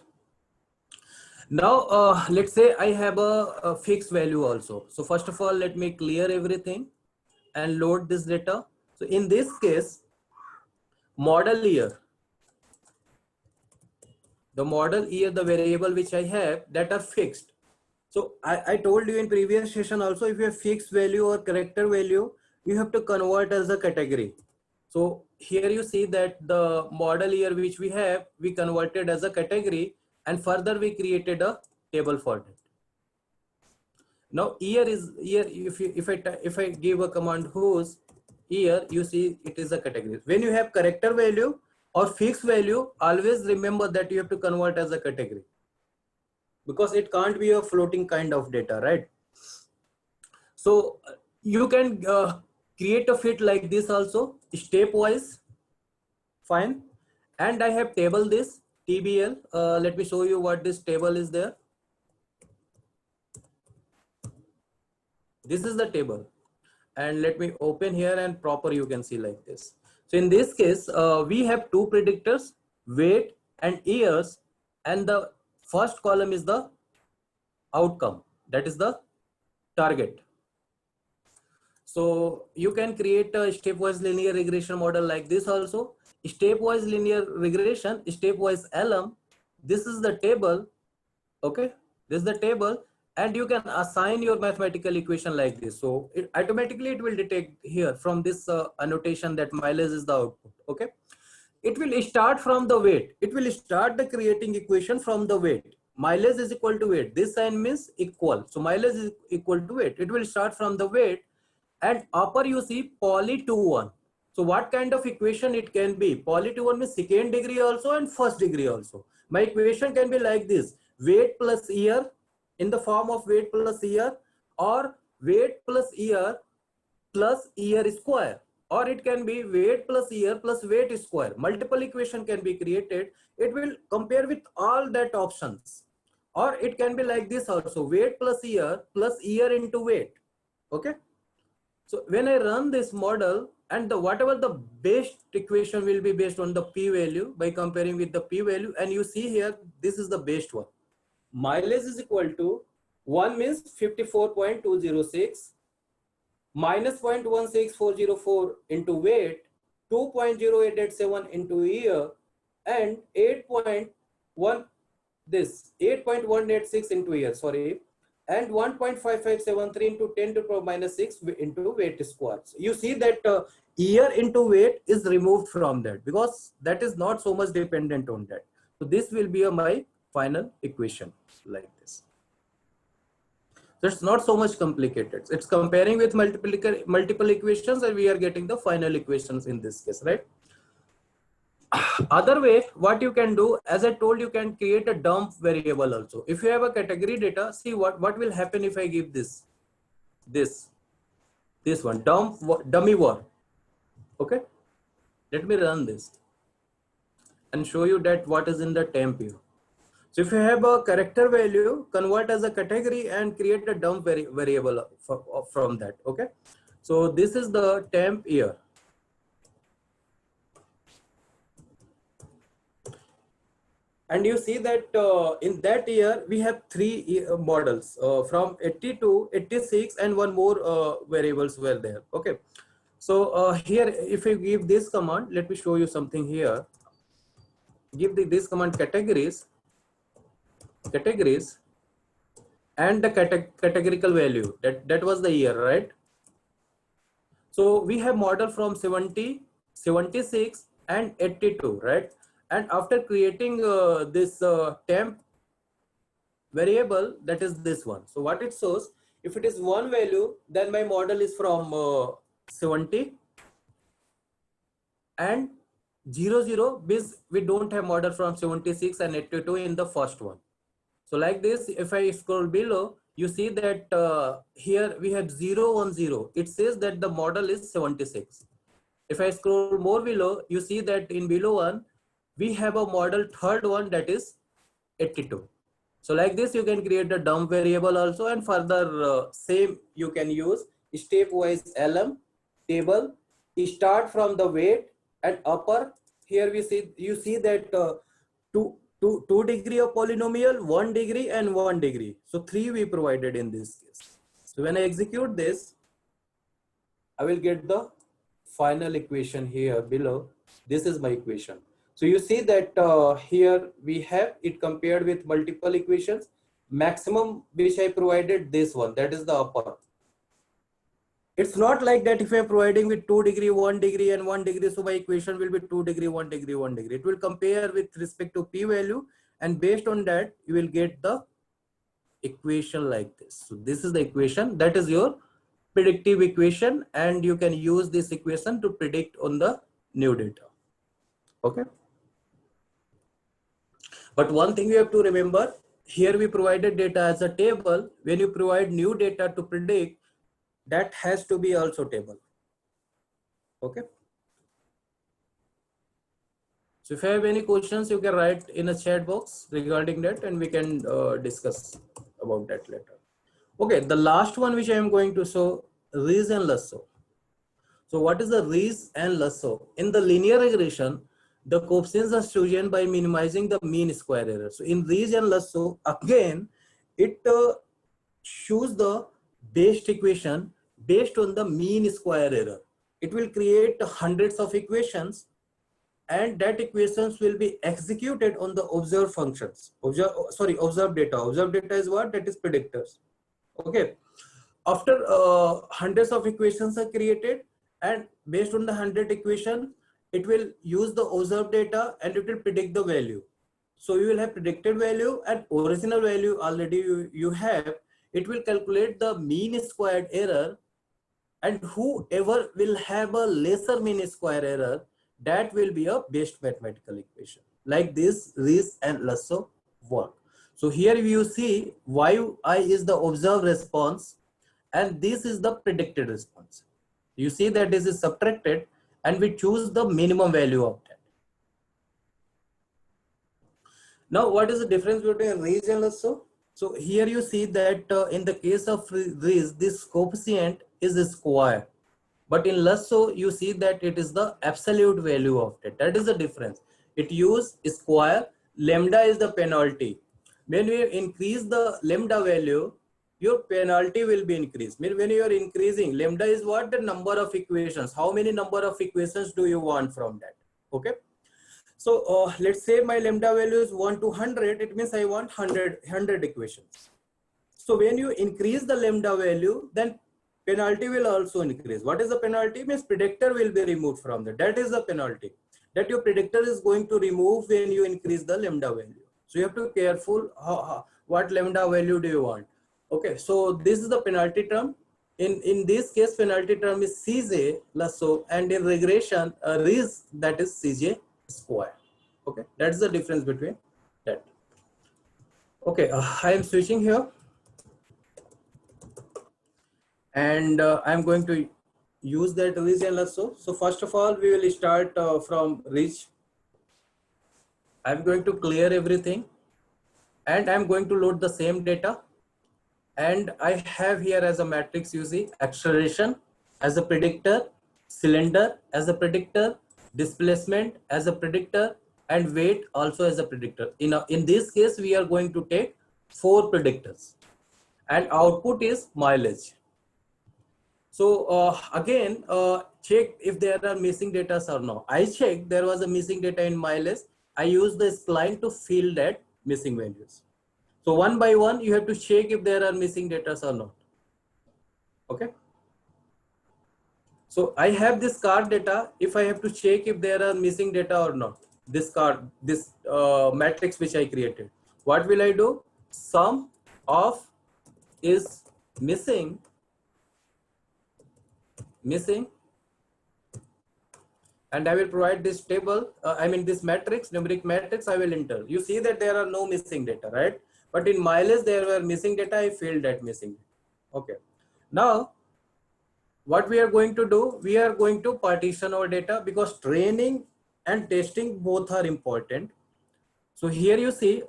Now let's say I have a fixed value also. So first of all, let me clear everything and load this data. So in this case, model year, the model year, the variable which I have that are fixed. So I told you in previous session also, if you have fixed value or character value, you have to convert as a category. So here you see that the model year which we have, we converted as a category, and further we created a table for it. Now year is year. If I give a command whose year, you see it is a category. When you have character value or fixed value, always remember that you have to convert as a category, because it can't be a floating kind of data, right? So you can create a fit like this also, stepwise, fine. And I have table this TBL. Let me show you what this table is there. This is the table, and let me open here and proper you can see like this. So in this case, we have two predictors, weight and years, and the first column is the outcome, that is the target. So you can create a stepwise linear regression model like this also. Stepwise linear regression, stepwise LM. This is the table. Okay, this is the table, and you can assign your mathematical equation like this. So it automatically it will detect here from this annotation that mileage is the output. Okay, it will start from the weight. It will start the creating equation from the weight. Mileage is equal to weight. This sign means equal. So mileage is equal to weight. It will start from the weight, and upper you see poly 2-1. So what kind of equation it can be? Poly 2-1 means second degree also and first degree also. My equation can be like this: weight plus year in the form of weight plus year, or weight plus year square, or it can be weight plus year plus weight square. Multiple equation can be created. It will compare with all that options, or it can be like this also: weight plus year into weight. Okay, so when I run this model, and whatever the best equation will be based on the p-value by comparing with the p-value, and you see here this is the best one. Mileage is equal to 1 means 54.206 minus 0.16404 into weight, 2.0887 into year, and 8.186 into year, sorry, and 1.5573 into 10 to the power minus 6 into weight square. So you see that year into weight is removed from that because that is not so much dependent on that. So this will be my final equation like this. So it's not so much complicated. It's comparing with multiple equations, and we are getting the final equations in this case, right? Other way, what you can do, as I told, you can create a dump variable also. If you have a category data, see what will happen if I give this one, dummy war. Okay, let me run this and show you that what is in the temp view. So if you have a character value, convert as a category and create a dump variable from that. Okay, so this is the temp year. And you see that in that year we have three models from 82, 86, and one more variables were there. Okay, so here if you give this command, let me show you something here. Give this command categories and the categorical value, that was the year, right? So we have model from 70, 76 and 82, right? And after creating this temp variable, that is this one. So what it shows, if it is one value, then my model is from 70, and 00 means we don't have model from 76 and 82 in the first one. So like this, if I scroll below, you see that here we have 010. It says that the model is 76. If I scroll more below, you see that in below one, we have a model third one, that is 82. So like this, you can create a dump variable also, and further same you can use stepwise LM table. Start from the weight and upper. Here you see that 2 degree of polynomial, 1 degree and 1 degree. So 3 we provided in this case. So when I execute this, I will get the final equation here below. This is my equation. So you see that here we have it compared with multiple equations. Maximum which I provided, this one, that is the upper. It's not like that if I am providing with 2 degree, 1 degree and 1 degree, so my equation will be 2 degree, 1 degree, 1 degree. It will compare with respect to p-value, and based on that, you will get the equation like this. So this is the equation, that is your predictive equation, and you can use this equation to predict on the new data. Okay. But one thing you have to remember, here we provided data as a table. When you provide new data to predict, that has to be also table. Okay. So if you have any questions, you can write in a chat box regarding that, and we can discuss about that later. Okay, the last one which I am going to show, reason lasso. So what is the Rees and Lasso? In the linear regression, the coefficients are chosen by minimizing the mean square error. So in Rees and Lasso, again, it choose the best equation based on the mean square error. It will create hundreds of equations, and that equations will be executed on the observed functions. Observed data. Observed data is what? That is predictors. Okay. After hundreds of equations are created, and based on the 100 equation, it will use the observed data and it will predict the value. So you will have predicted value and original value already you have. It will calculate the mean squared error, and whoever will have a lesser mean square error, that will be a best mathematical equation. Like this, Rees and Lasso work. So here you see yi is the observed response, and this is the predicted response. You see that this is subtracted, and we choose the minimum value of that. Now, what is the difference between Rees and Lasso? So here you see that in the case of Rees, this coefficient is a square, but in Lasso you see that it is the absolute value of it. That is the difference. It use square. Lambda is the penalty. When we increase the lambda value, your penalty will be increased. When you are increasing, lambda is what? The number of equations. How many number of equations do you want from that? Okay. So let's say my lambda value is 1 to 100. It means I want 100 equations. So when you increase the lambda value, then penalty will also increase. What is the penalty? Means predictor will be removed from that. That is the penalty that your predictor is going to remove when you increase the lambda value. So you have to be careful what lambda value do you want. Okay, so this is the penalty term. In this case, penalty term is Cj Lasso, and in regression, Rees, that is Cj square. Okay, that's the difference between that. Okay, I am switching here, and I'm going to use that Rees and Lasso. So first of all, we will start from Rees. I'm going to clear everything, and I'm going to load the same data. And I have here as a matrix, you see, acceleration as a predictor, cylinder as a predictor, displacement as a predictor, and weight also as a predictor. In this case, we are going to take 4 predictors, and output is mileage. So again, check if there are missing data or no. I checked there was a missing data in mileage. I used the spline to fill that missing values. So one by one, you have to check if there are missing data or not. Okay. So I have this card data. If I have to check if there are missing data or not, this matrix which I created, what will I do? Sum of is missing, and I will provide this table. This matrix, numeric matrix. I will enter. You see that there are no missing data, right? But in mileage, there were missing data. I filled that missing. Okay. Now, what we are going to do, we are going to partition our data, because training and testing both are important. So here you see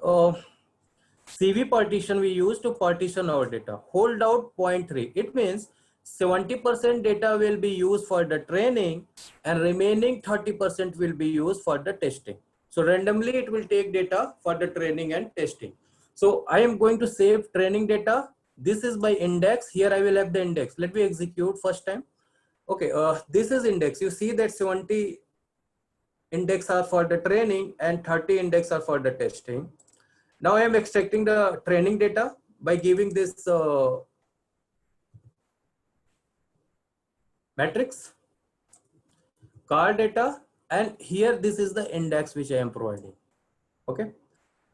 CV partition we use to partition our data. Hold out 0.3. It means 70% data will be used for the training, and remaining 30% will be used for the testing. So randomly it will take data for the training and testing. So I am going to save training data. This is by index. Here I will have the index. Let me execute first time. Okay, this is index. You see that 70 index are for the training and 30 index are for the testing. Now I am extracting the training data by giving this matrix, car data, and here this is the index which I am providing. Okay.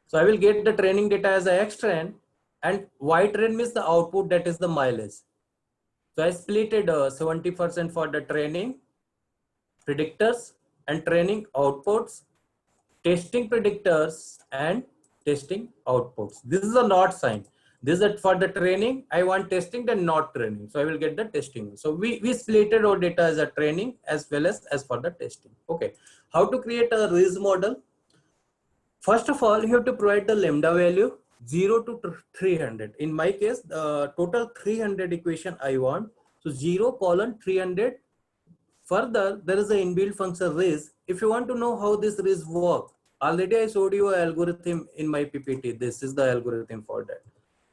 So I will get the training data as a xtrain, and ytrain means the output, that is the mileage. So I split it 70% for the training predictors and training outputs, testing predictors and testing outputs. This is a not sign. This is for the training. I want testing, then not training. So I will get the testing. So we splitted our data as a training as well as for the testing. Okay. How to create a Rees model? First of all, you have to provide the lambda value 0 to 300. In my case, the total 300 equation I want. So 0, 300 Further, there is an inbuilt function res. If you want to know how this res work, already I showed you an algorithm in my PPT. This is the algorithm for that.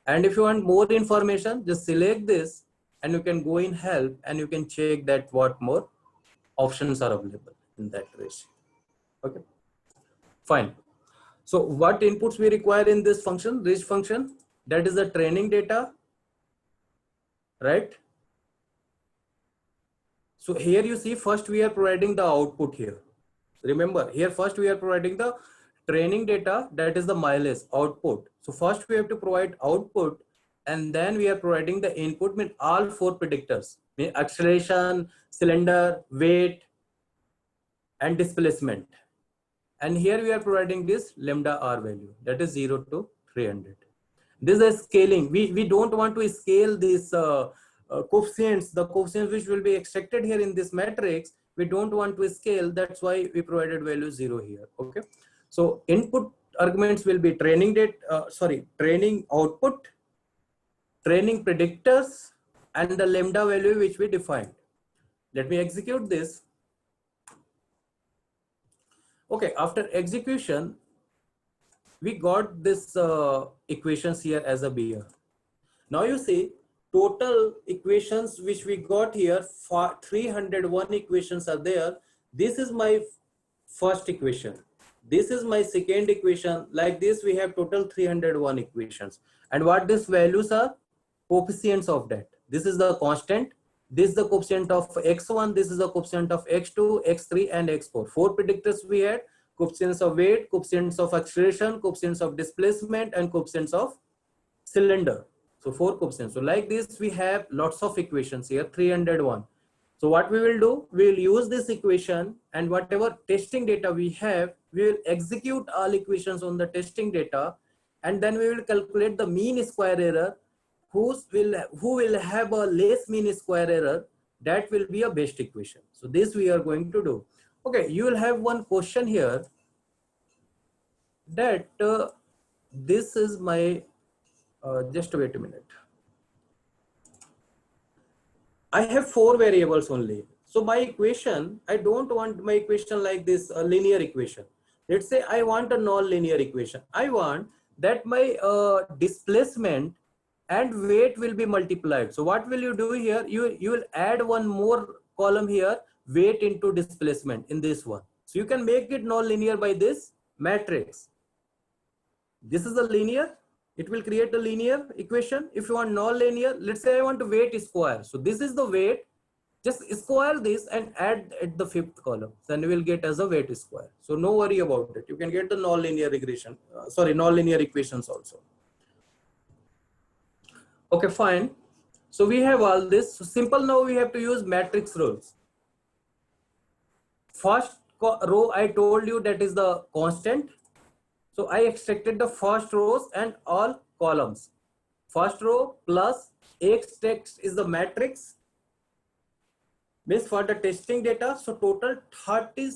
And if you want more information, just select this and you can go in help and you can check that what more options are available in that res. Okay, fine. So what inputs we require in this function, res function? That is the training data, right? So here you see first we are providing the output here. Remember here first we are providing the training data, that is the mileage output. So first we have to provide output and then we are providing the input with all four predictors, acceleration, cylinder, weight and displacement. And here we are providing this lambda r value, that is 0 to 300. This is scaling. We don't want to scale these coefficients, the coefficients which will be extracted here in this matrix. We don't want to scale. That's why we provided value 0 here. Okay. So input arguments will be training training output, training predictors, and the lambda value which we defined. Let me execute this. Okay. After execution, we got this equations here as a BR. Now you see total equations which we got here, 301 equations are there. This is my first equation. This is my second equation. Like this, we have total 301 equations. And what these values are? Coefficients of that. This is the constant. This is the coefficient of x1. This is the coefficient of x2, x3, and x4. Four predictors we had. Coefficients of weight, coefficients of acceleration, coefficients of displacement, and coefficients of cylinder. So four coefficients. So like this, we have lots of equations here, 301. So what we will do, we will use this equation and whatever testing data we have, we will execute all equations on the testing data, and then we will calculate the mean square error. Who will have a less mean square error, that will be a best equation. So this we are going to do. Okay, you will have one question here that this is my, just wait a minute. I have four variables only. So my equation, I don't want my equation like this, a linear equation. Let's say I want a non-linear equation. I want that my displacement and weight will be multiplied. So what will you do here? You will add one more column here, weight into displacement in this one. So you can make it non-linear by this matrix. This is a linear. It will create a linear equation. If you want non-linear, let's say I want to weight square. So this is the weight. Just square this and add at the fifth column. Then you will get as a weight square. So no worry about it. You can get the non-linear regression. Non-linear equations also. Okay, fine. So we have all this. So simple now we have to use matrix rules. First row I told you that is the constant. So I extracted the first rows and all columns. First row plus x text is the matrix. Means for the testing data. So total 30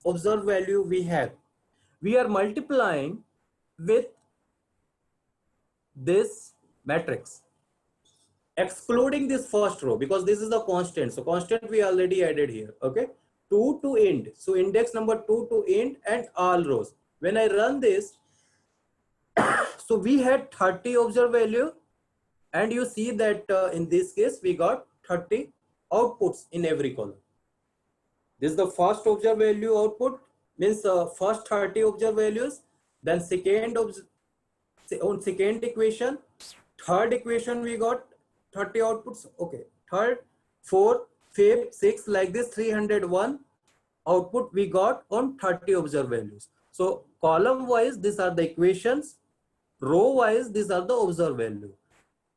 observed value we have. We are multiplying with this matrix, excluding this first row because this is the constant. So constant we already added here. Okay, 2 to end. So index number 2 to end and all rows. When I run this, so we had 30 observed value, and you see that in this case we got 30 outputs in every column. This is the first observed value output, means first 30 observed values, then second equation, third equation we got 30 outputs. Okay, third, fourth, fifth, sixth, like this 301 output we got on 30 observed values. So column wise these are the equations, row wise these are the observed value.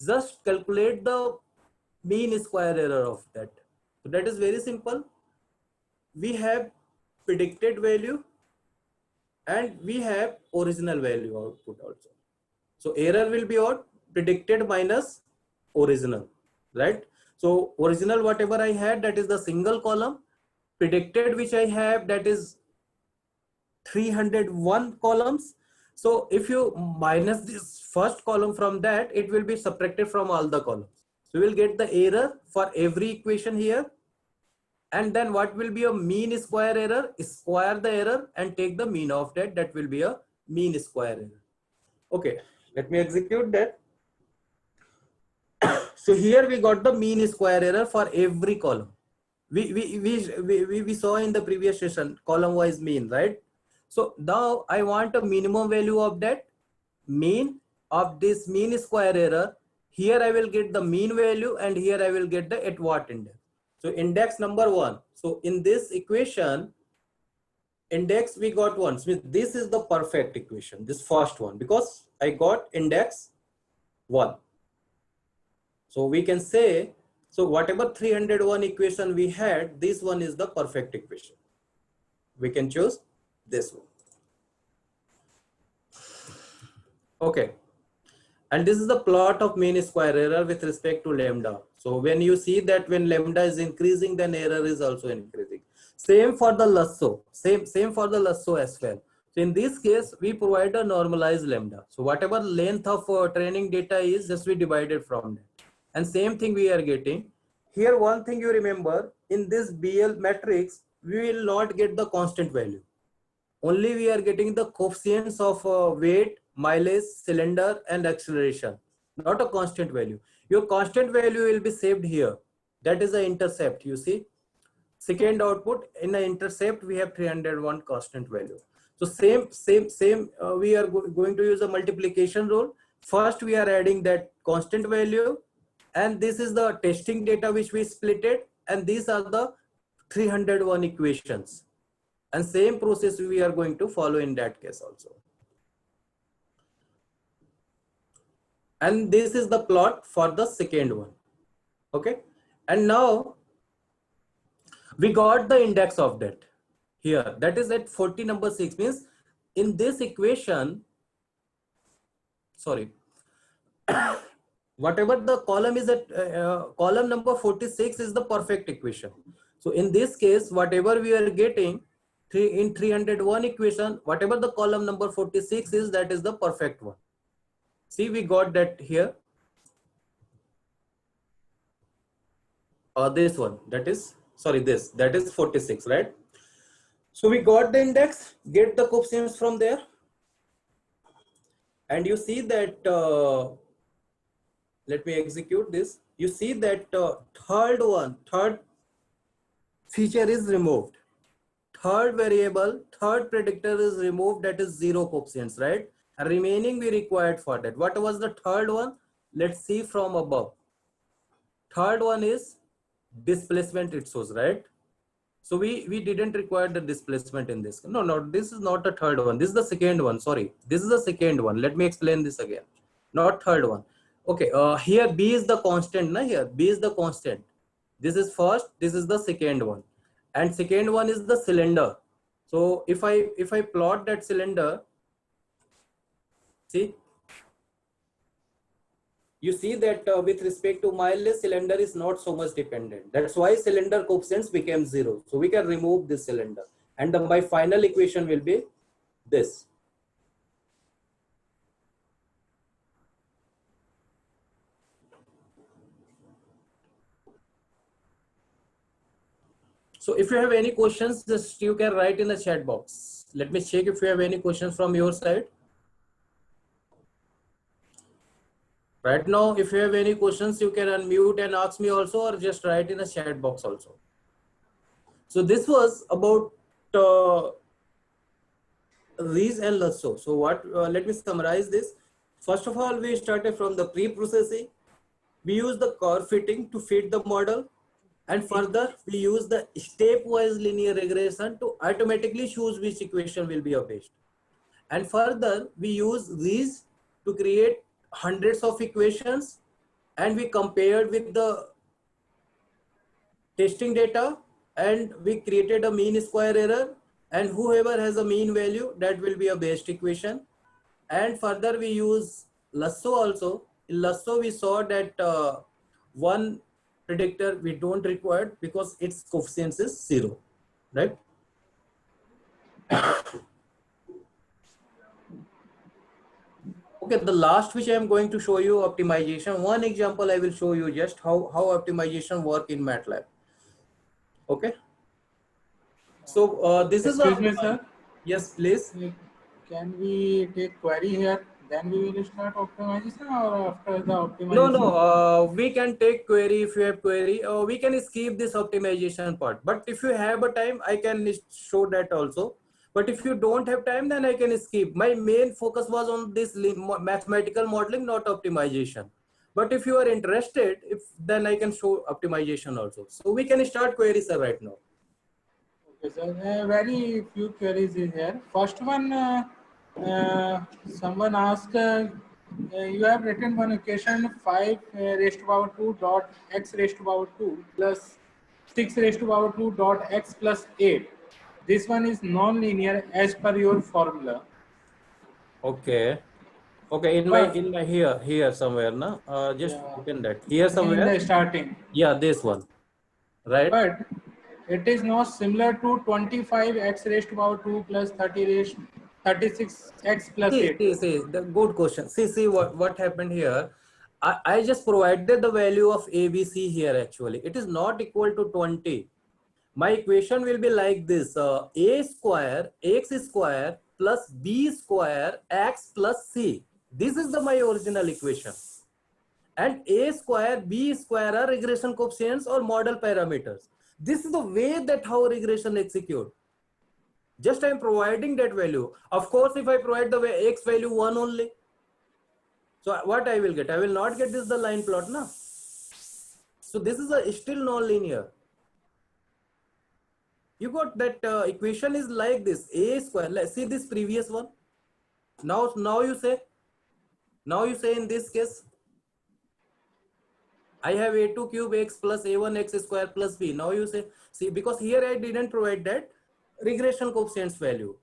Just calculate the mean square error of that. So that is very simple. We have predicted value and we have original value output also. So error will be what? Predicted minus original, right? So original whatever I had, that is the single column. Predicted which I have, that is 301 columns. So if you minus this first column from that, it will be subtracted from all the columns. So we will get the error for every equation here. And then what will be a mean square error? Square the error and take the mean of that. That will be a mean square error. Okay, let me execute that. So here we got the mean square error for every column. We saw in the previous session column wise mean, right? So now I want a minimum value of that mean of this mean square error. Here I will get the mean value and here I will get the at what index. So index number 1. So in this equation, index we got 1. So this is the perfect equation, this first one, because I got index 1. So we can say, so whatever 301 equation we had, this one is the perfect equation. We can choose this one. Okay. And this is the plot of mean square error with respect to lambda. So when you see that when lambda is increasing, then error is also increasing. Same for the lasso, same for the lasso as well. So in this case, we provide a normalized lambda. So whatever length of training data is, just we divided from that. And same thing we are getting. Here one thing you remember, in this BL matrix, we will not get the constant value. Only we are getting the coefficients of weight, mileage, cylinder and acceleration, not a constant value. Your constant value will be saved here. That is the intercept, you see. Second output, in the intercept we have 301 constant value. So same we are going to use a multiplication rule. First we are adding that constant value, and this is the testing data which we split it, and these are the 301 equations. And same process we are going to follow in that case also. And this is the plot for the second one. Okay. And now we got the index of that here. That is at 40 number 6, means in this equation, sorry, whatever the column is at column number 46 is the perfect equation. So in this case, whatever we are getting in 301 equation, whatever the column number 46 is, that is the perfect one. See, we got that here. This one, that is, sorry, this, that is 46, right? So we got the index, get the coefficients from there. And you see that, let me execute this. You see that third feature is removed. Third variable, third predictor is removed, that is 0 coefficients, right? And remaining we required for that. What was the third one? Let's see from above. Third one is displacement, it shows, right? So we didn't require the displacement in this. No, this is not the third one. This is the second one. Sorry, this is the second one. Let me explain this again. Not third one. Okay, here B is the constant. Here B is the constant. This is first. This is the second one, and second one is the cylinder. So if I plot that cylinder, see, you see that with respect to mileage, cylinder is not so much dependent. That's why cylinder coefficients became 0. So we can remove this cylinder, and my final equation will be this. So if you have any questions, just you can write in the chat box. Let me check if you have any questions from your side. Right now, if you have any questions, you can unmute and ask me also, or just write in the chat box also. So this was about Rees and lasso. So what? Let me summarize this. First of all, we started from the pre-processing. We use the curve fitting to fit the model. And further, we use the stepwise linear regression to automatically choose which equation will be best. And further, we use these to create hundreds of equations, and we compared with the testing data, and we created a mean square error, and whoever has a mean value, that will be a best equation. And further, we use lasso also. In lasso, we saw that one predictor we don't require because its coefficients is 0, right? Okay, the last which I am going to show you optimization. One example I will show you just how optimization work in MATLAB. Okay. So this is Excuse me, sir. Yes, please. Can we take query here? Then we will start optimization, or after the No, optimization? we can take query if you have query, or we can skip this optimization part. But if you have a time, I can show that also. But if you don't have time, then I can skip. My main focus was on this mathematical modeling, not optimization. But if you are interested, then I can show optimization also. So we can start query, sir, right now. Okay, sir. Very few queries is here. First one, someone asked, you have written one equation 5 raised to power 2 dot x raised to power 2 plus 6 raised to power 2 dot x plus 8. This one is non-linear as per your formula. Okay. Okay, in But my here somewhere, na? Just yeah, open that here in somewhere. the starting. Yeah, this one, right? But it is not similar to 25 x raised to power 2 plus 36 x plus 8. See, the good question. See what happened here. I just provided the value of ABC here actually. It is not equal to 20. My equation will be like this. A square, x square plus B square, x plus C. This is my original equation. And A square, B square are regression coefficients or model parameters. This is the way that how regression execute. Just I am providing that value. Of course, if I provide the x value 1 only, so what I will get? I will not get this the line plot, na? So this is a still non-linear. You got that equation is like this: a square. Let's see this previous one. Now you say in this case, I have a2 cube x plus a1 x square plus b. Now you say, see, because here I didn't provide that regression coefficients value.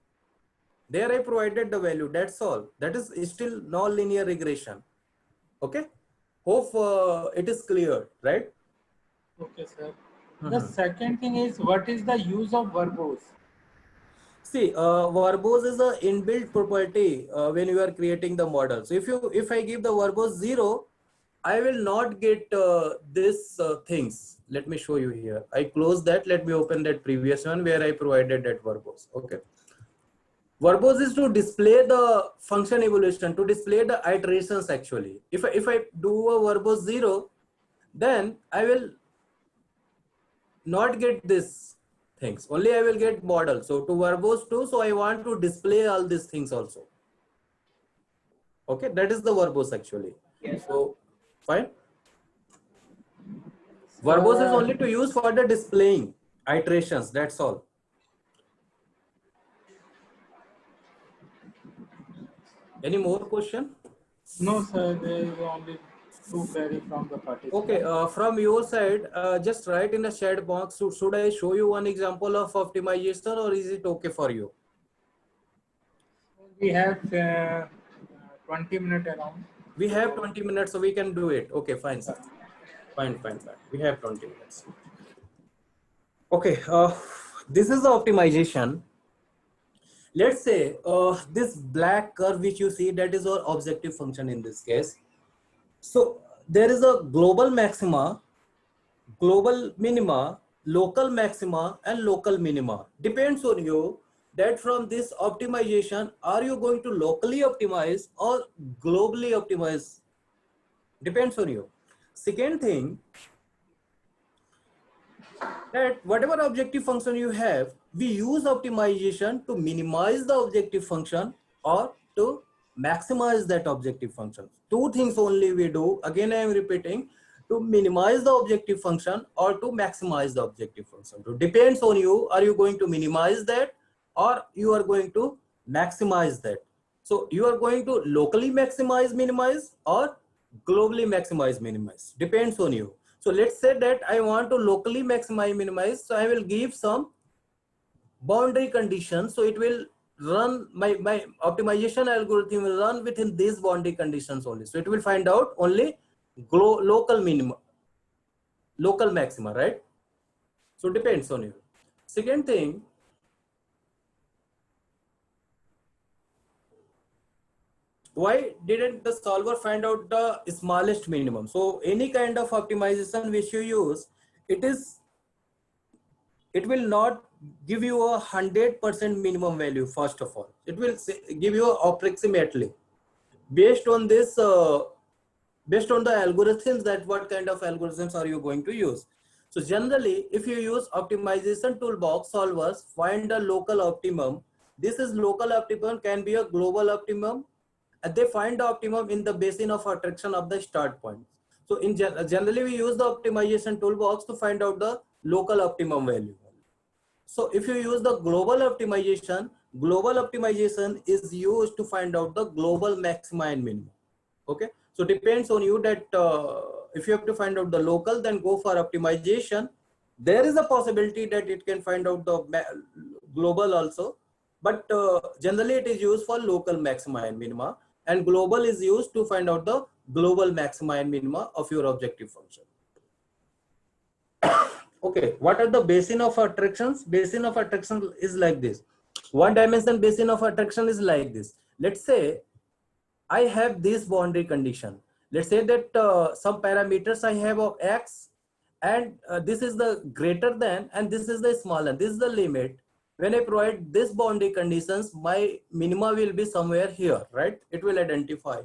There I provided the value, that's all. That is still non-linear regression. Okay, hope it is clear, right? Okay, sir. The second thing is, what is the use of verbose? See, verbose is a inbuilt property when you are creating the model. So if I give the verbose 0, I will not get this things. Let me show you here. I close that. Let me open that previous one where I provided that verbose. Okay. Verbose is to display the function evolution, to display the iterations actually. If I do a verbose 0, then I will not get this things. Only I will get model. So to verbose 2, so I want to display all these things also. Okay, that is the verbose actually. Yes. So fine. Verbose is only to use for the displaying iterations. That's all. Any more question? No, sir. There is only 2 query from the participant. Okay, from your side, just write in the chat box. So should I show you one example of optimization, or is it okay for you? We have 20 minutes around. We have 20 minutes, so we can do it. Okay, fine, sir. Fine. We have 20 minutes. Okay, this is the optimization. Let's say this black curve which you see, that is our objective function in this case. So there is a global maxima, global minima, local maxima and local minima. Depends on you that from this optimization, are you going to locally optimize or globally optimize? Depends on you. Second thing, that whatever objective function you have, we use optimization to minimize the objective function or to maximize that objective function. Two things only we do. Again, I am repeating, to minimize the objective function or to maximize the objective function. So depends on you, are you going to minimize that or you are going to maximize that? So you are going to locally maximize, minimize, or globally maximize, minimize. Depends on you. So let's say that I want to locally maximize, minimize. So I will give some boundary conditions. So it will run, my optimization algorithm will run within these boundary conditions only. So it will find out only local minima, local maxima, right? So depends on you. Second thing, why didn't the solver find out the smallest minimum? So any kind of optimization which you use, it is it will not give you a 100% minimum value. First of all, it will give you approximately based on this, based on the algorithms, that what kind of algorithms are you going to use. So generally, if you use optimization toolbox solvers, find a local optimum. This is local optimum, can be a global optimum, and they find the optimum in the basin of attraction of the start point. So in generally, we use the optimization toolbox to find out the local optimum value. So if you use the global optimization is used to find out the global maxima and minima. Okay, so depends on you that if you have to find out the local, then go for optimization. There is a possibility that it can find out the global also, but generally it is used for local maxima and minima, and global is used to find out the global maxima and minima of your objective function. Okay, what are the basin of attractions? Basin of attraction is like this. One dimension basin of attraction is like this. Let's say I have this boundary condition. Let's say that some parameters I have of x, and this is the greater than, and this is the smaller. This is the limit. When I provide this boundary conditions, my minima will be somewhere here, right? It will identify.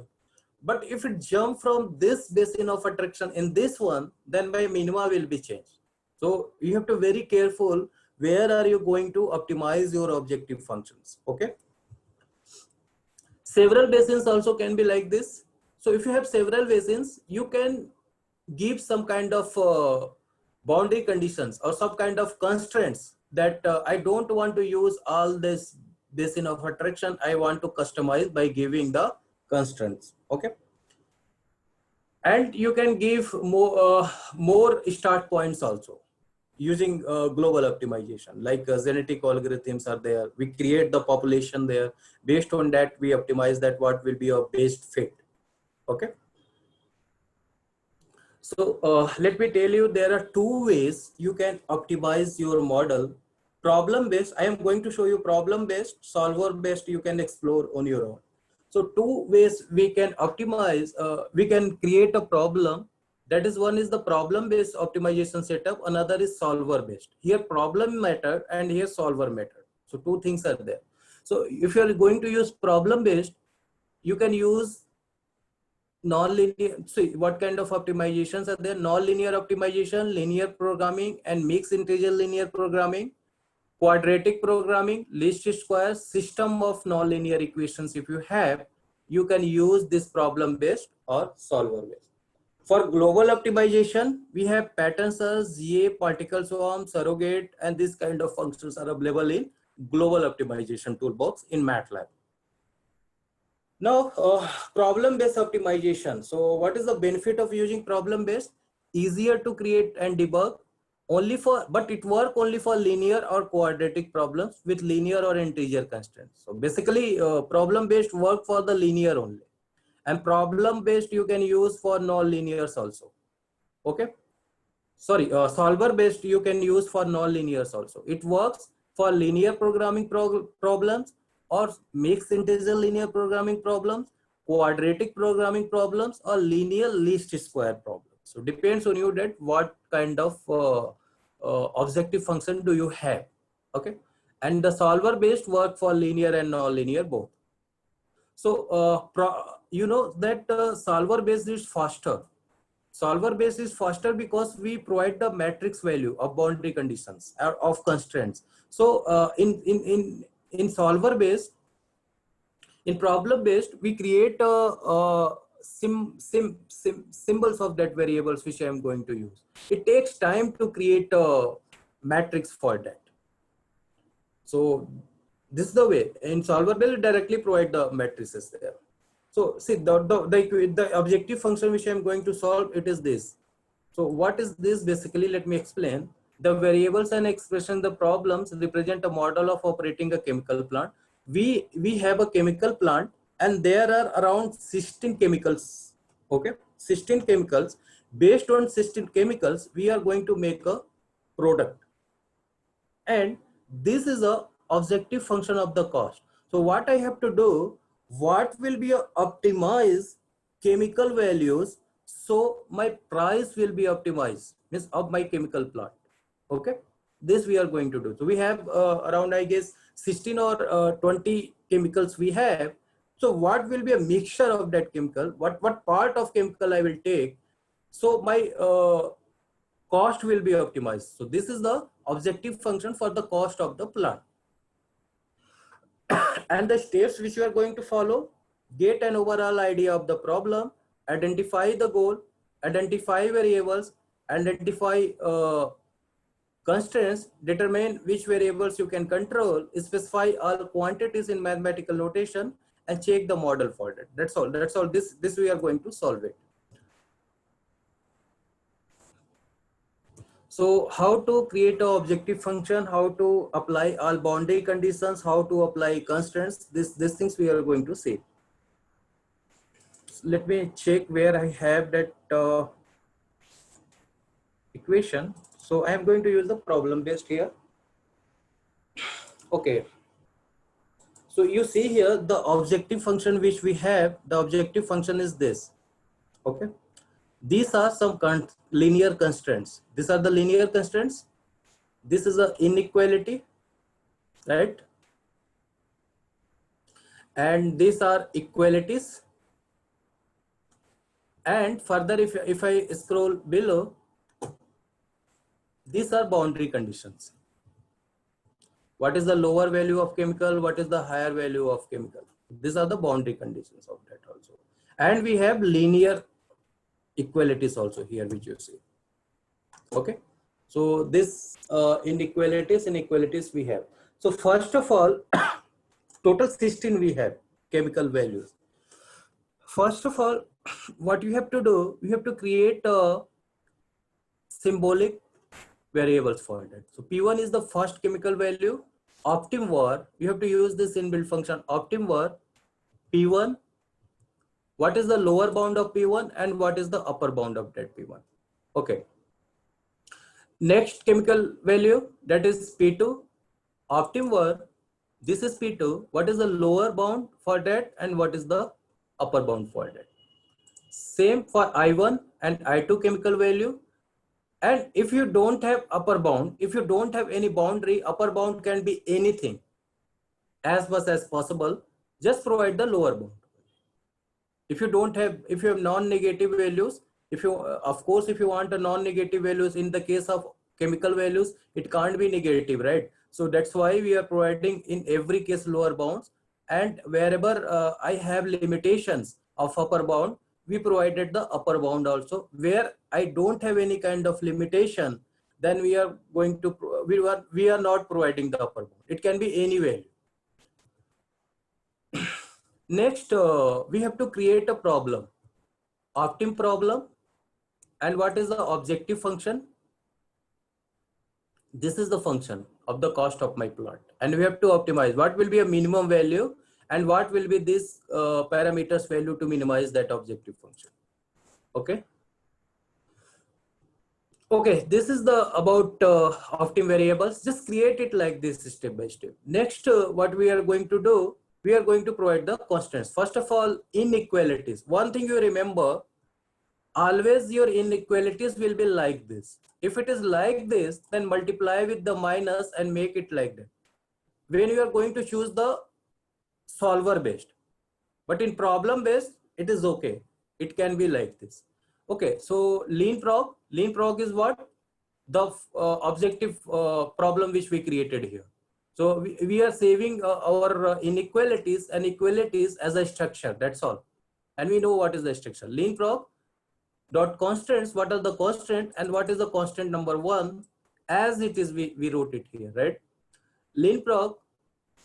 But if it jump from this basin of attraction in this one, then my minima will be changed. So you have to be very careful where are you going to optimize your objective functions. Okay. Several basins also can be like this. So if you have several basins, you can give some kind of boundary conditions or some kind of constraints that I don't want to use all this basin of attraction. I want to customize by giving the constraints. Okay. And you can give more start points also using global optimization, like genetic algorithms are there. We create the population there. Based on that, we optimize that what will be a best fit. Okay. So let me tell you, there are two ways you can optimize your model. Problem based, I am going to show you problem based, solver based, you can explore on your own. So two ways we can optimize, we can create a problem. That is, one is the problem based optimization setup, another is solver based. Here problem method and here solver method. So two things are there. So if you are going to use problem based, you can use non-linear. See what kind of optimizations are there: non-linear optimization, linear programming, and mixed integer linear programming, quadratic programming, least square, system of non-linear equations. If you have, you can use this problem based or solver based. For global optimization, we have pattern search, GA, particle swarm, surrogate, and this kind of functions are available in global optimization toolbox in MATLAB. Now, problem-based optimization. So what is the benefit of using problem-based? Easier to create and debug, but it works only for linear or quadratic problems with linear or integer constraints. So basically, problem-based work for the linear only. And problem-based you can use for non-linears also. Okay. Sorry, solver-based you can use for non-linears also. It works for linear programming problems, or mixed integer linear programming problems, quadratic programming problems, or linear least square problems. So depends on you that what kind of objective function do you have. Okay. And the solver-based work for linear and non-linear both. So you know that solver based is faster. Solver based is faster because we provide the matrix value of boundary conditions or of constraints. So in solver based, in problem based, we create symbols of that variables which I am going to use. It takes time to create a matrix for that. So this is the way. In solver based, directly provide the matrices there. So see the objective function which I am going to solve, it is this. So what is this basically? Let me explain. The variables and expression, the problems represent a model of operating a chemical plant. We have a chemical plant and there are around 16 chemicals. Okay, 16 chemicals. Based on 16 chemicals, we are going to make a product. And this is a objective function of the cost. So what I have to do, what will be a optimized chemical values, so my price will be optimized, means of my chemical plant. Okay, this we are going to do. So we have around, I guess, 16 or 20 chemicals we have. So what will be a mixture of that chemical? What part of chemical I will take? So my cost will be optimized. So this is the objective function for the cost of the plant. And the steps which you are going to follow: get an overall idea of the problem, identify the goal, identify variables, identify constraints, determine which variables you can control, specify all quantities in mathematical notation, and check the model for that. That's all. That's all. This we are going to solve it. So how to create an objective function, how to apply all boundary conditions, how to apply constraints, these things we are going to see. So let me check where I have that equation. So I am going to use the problem based here. Okay. So you see here the objective function which we have, the objective function is this. Okay. These are some linear constraints. These are the linear constraints. This is an inequality, right? And these are equalities. And further, if I scroll below, these are boundary conditions. What is the lower value of chemical? What is the higher value of chemical? These are the boundary conditions of that also. And we have linear equalities also here, which you see. Okay. So this inequalities we have. So first of all, total 16 we have chemical values. First of all, what you have to do, you have to create a symbolic variables for that. So P1 is the first chemical value. Optim_var, you have to use this inbuilt function optim_var P1. What is the lower bound of P1 and what is the upper bound of that P1? Okay. Next chemical value, that is P2. Optim_var, this is P2. What is the lower bound for that and what is the upper bound for that? Same for I1 and I2 chemical value. And if you don't have upper bound, if you don't have any boundary, upper bound can be anything as much as possible. Just provide the lower bound. If you don't have, if you have non-negative values, if you, of course, if you want a non-negative values, in the case of chemical values, it can't be negative, right? So that's why we are providing in every case lower bounds. And wherever I have limitations of upper bound, we provided the upper bound also. Where I don't have any kind of limitation, then we are going to, we are not providing the upper bound. It can be any value. Next, we have to create a problem, optim problem. And what is the objective function? This is the function of the cost of my plant. And we have to optimize what will be a minimum value and what will be this parameters value to minimize that objective function. Okay. Okay, this is the about optim variables. Just create it like this step by step. Next, what we are going to do, we are going to provide the constants. First of all, inequalities. One thing you remember, always your inequalities will be like this. If it is like this, then multiply with the minus and make it like that. When you are going to choose the solver based, but in problem based, it is okay. It can be like this. Okay, so leanprog is what? The objective problem which we created here. So we are saving our inequalities and equalities as a structure, that's all. And we know what is the structure. Leanprog dot constants, what are the constant and what is the constant number 1? As it is, we wrote it here, right? Leanprog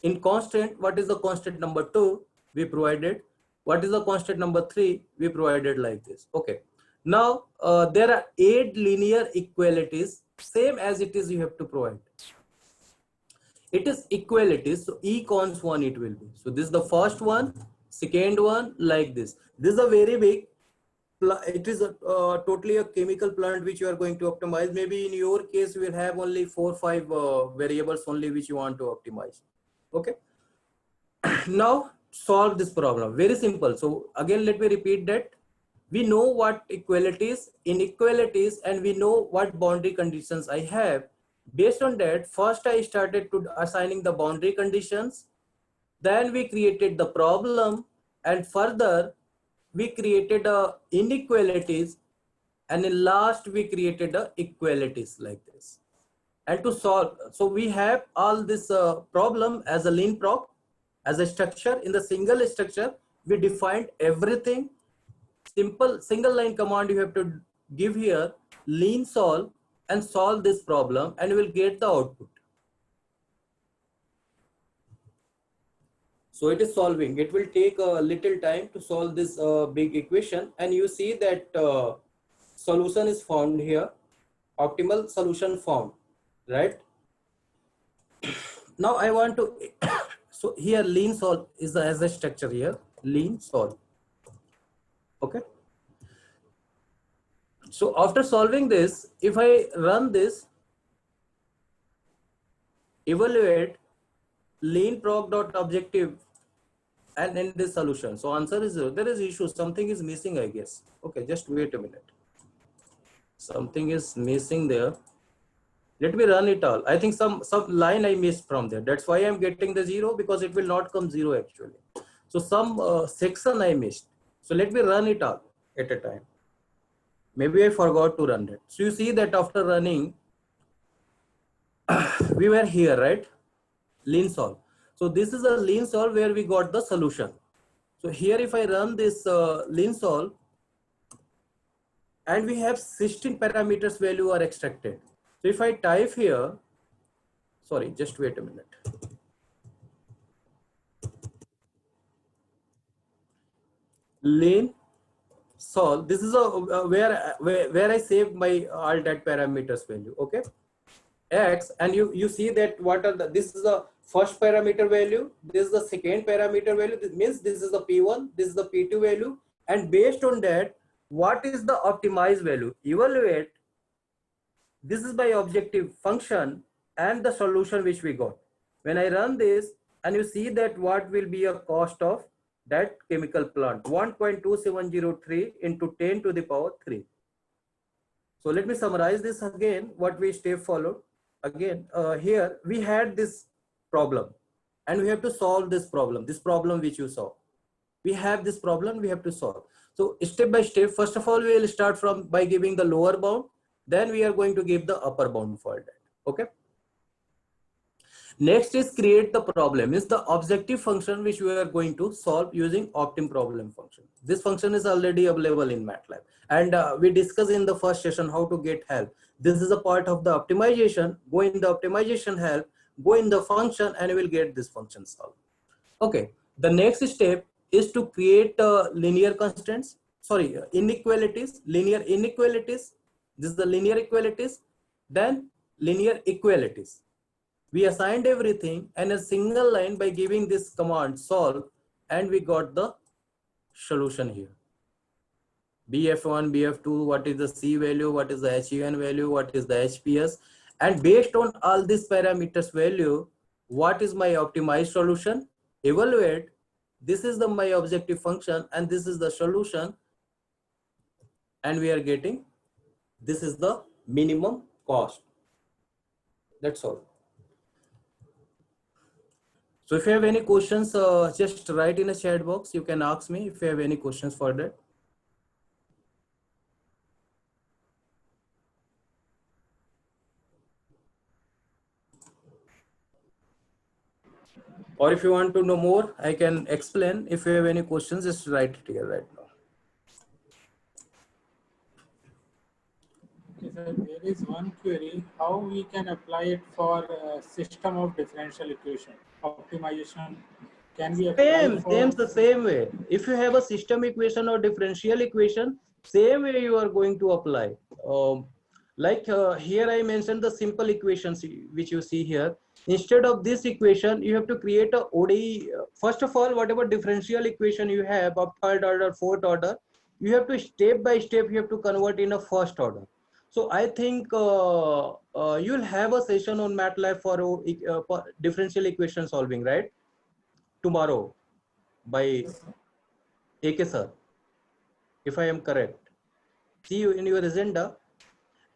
in constant, what is the constant number 2? We provided. What is the constant number 3? We provided like this. Okay. Now, there are 8 linear equalities, same as it is you have to provide. It is equalities, so E cons 1 it will be. So this is the first one, second one, like this. This is a very big, it is a totally a chemical plant which you are going to optimize. Maybe in your case, you will have only 4 or 5 variables only which you want to optimize. Okay. Now solve this problem, very simple. So again, let me repeat that. We know what equalities, inequalities, and we know what boundary conditions I have. Based on that, first I started to assigning the boundary conditions. Then we created the problem, and further we created inequalities, and in last we created equalities like this. And to solve, so we have all this problem as a lean proc, as a structure. In the single structure, we defined everything. Simple single line command you have to give here, lean solve, and solve this problem, and you will get the output. So it is solving. It will take a little time to solve this big equation, and you see that solution is found here, optimal solution found, right? Now I want to, so here lean solve is as a structure here, lean solve. Okay. So after solving this, if I run this, evaluate lean proc dot objective, and in this solution, so answer is 0. There is issue, something is missing, I guess. Okay, just wait a minute. Something is missing there. Let me run it all. I think some line I missed from there. That's why I'm getting the 0, because it will not come 0 actually. So some section I missed. So let me run it all at a time. Maybe I forgot to run it. So you see that after running, we were here, right? Lean solve. So this is a lean solve where we got the solution. So here if I run this lean solve, and we have 16 parameters value are extracted. So if I type here, sorry, just wait a minute. Lean solve, this is where I saved my all that parameters value. Okay, X, and you see that what are the, this is the first parameter value, this is the second parameter value. This means this is the P1, this is the P2 value, and based on that, what is the optimized value? Evaluate, this is my objective function and the solution which we got. When I run this, and you see that what will be a cost of that chemical plant, 1.2703 into 10 to the power 3. So let me summarize this again, what we step followed. Again, here we had this problem, and we have to solve this problem which you saw. We have this problem, we have to solve. So step by step, first of all, we will start from by giving the lower bound, then we are going to give the upper bound for that. Okay. Next is create the problem, is the objective function which we are going to solve using optim problem function. This function is already available in MATLAB, and we discussed in the first session how to get help. This is a part of the optimization. Go in the optimization help, go in the function, and you will get this function solved. Okay, the next step is to create linear constraints, sorry, inequalities, linear inequalities. This is the linear equalities, then linear equalities. We assigned everything and a single line by giving this command solve, and we got the solution here. BF1, BF2, what is the C value, what is the HUN value, what is the HPS, and based on all these parameters value, what is my optimized solution? Evaluate, this is the my objective function, and this is the solution, and we are getting, this is the minimum cost. That's all. So if you have any questions, just write in a chat box. You can ask me if you have any questions for that. Or if you want to know more, I can explain. If you have any questions, just write it here right now. Okay, sir, there is one query, how we can apply it for a system of differential equation optimization. Can we apply Same the same way. If you have a system equation or differential equation, same way you are going to apply. Here I mentioned the simple equations which you see here. Instead of this equation, you have to create a ODE. First of all, whatever differential equation you have of third order, fourth order, you have to step by step, you have to convert in a first order. So I think you'll have a session on MATLAB for differential equation solving, right? Tomorrow by AK sir, if I am correct. See you in your agenda.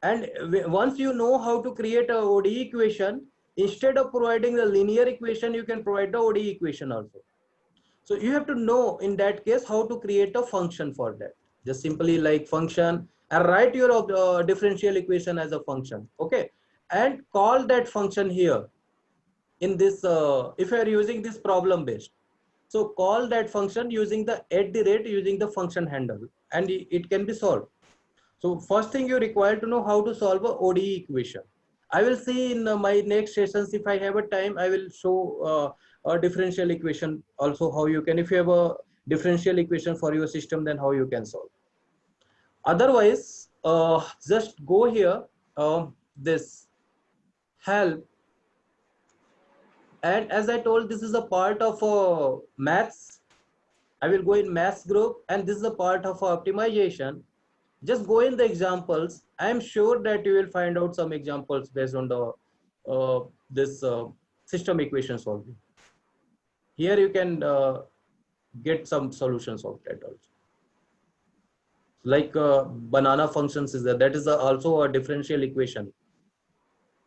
And once you know how to create a ODE equation, instead of providing the linear equation, you can provide the ODE equation also. So you have to know in that case how to create a function for that. Just simply like function and write your differential equation as a function. Okay. And call that function here in this, if you are using this problem based. So call that function using the @ using the function handle, and it can be solved. So first thing you require to know how to solve a ODE equation. I will see in my next sessions, if I have a time, I will show a differential equation also, how you can, if you have a differential equation for your system, then how you can solve. Otherwise, just go here, this help. And as I told, this is a part of maths. I will go in maths group, and this is a part of optimization. Just go in the examples. I am sure that you will find out some examples based on the this system equation solving. Here you can get some solutions of that also. Like banana functions is there. That is also a differential equation.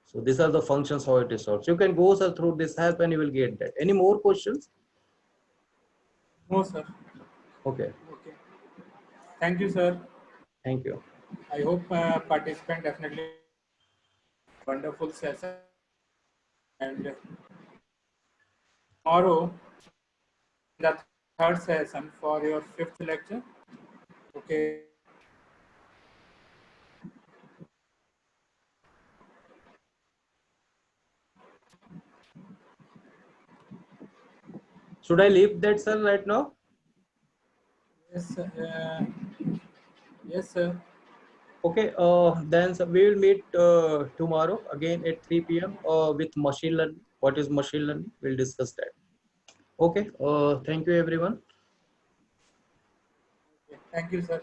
So these are the functions how it is solved. So you can go through this help and you will get that. Any more questions? No, sir. Okay. Okay. Thank you, sir. Thank you. I hope participant definitely wonderful session. And tomorrow, the third session for your 5th lecture. Okay. Should I leave that, sir, right now? Yes. Yes, sir. Okay, then we will meet tomorrow again at 3 p.m. With machine learning. What is machine learning? We'll discuss that. Okay, thank you, everyone. Thank you, sir.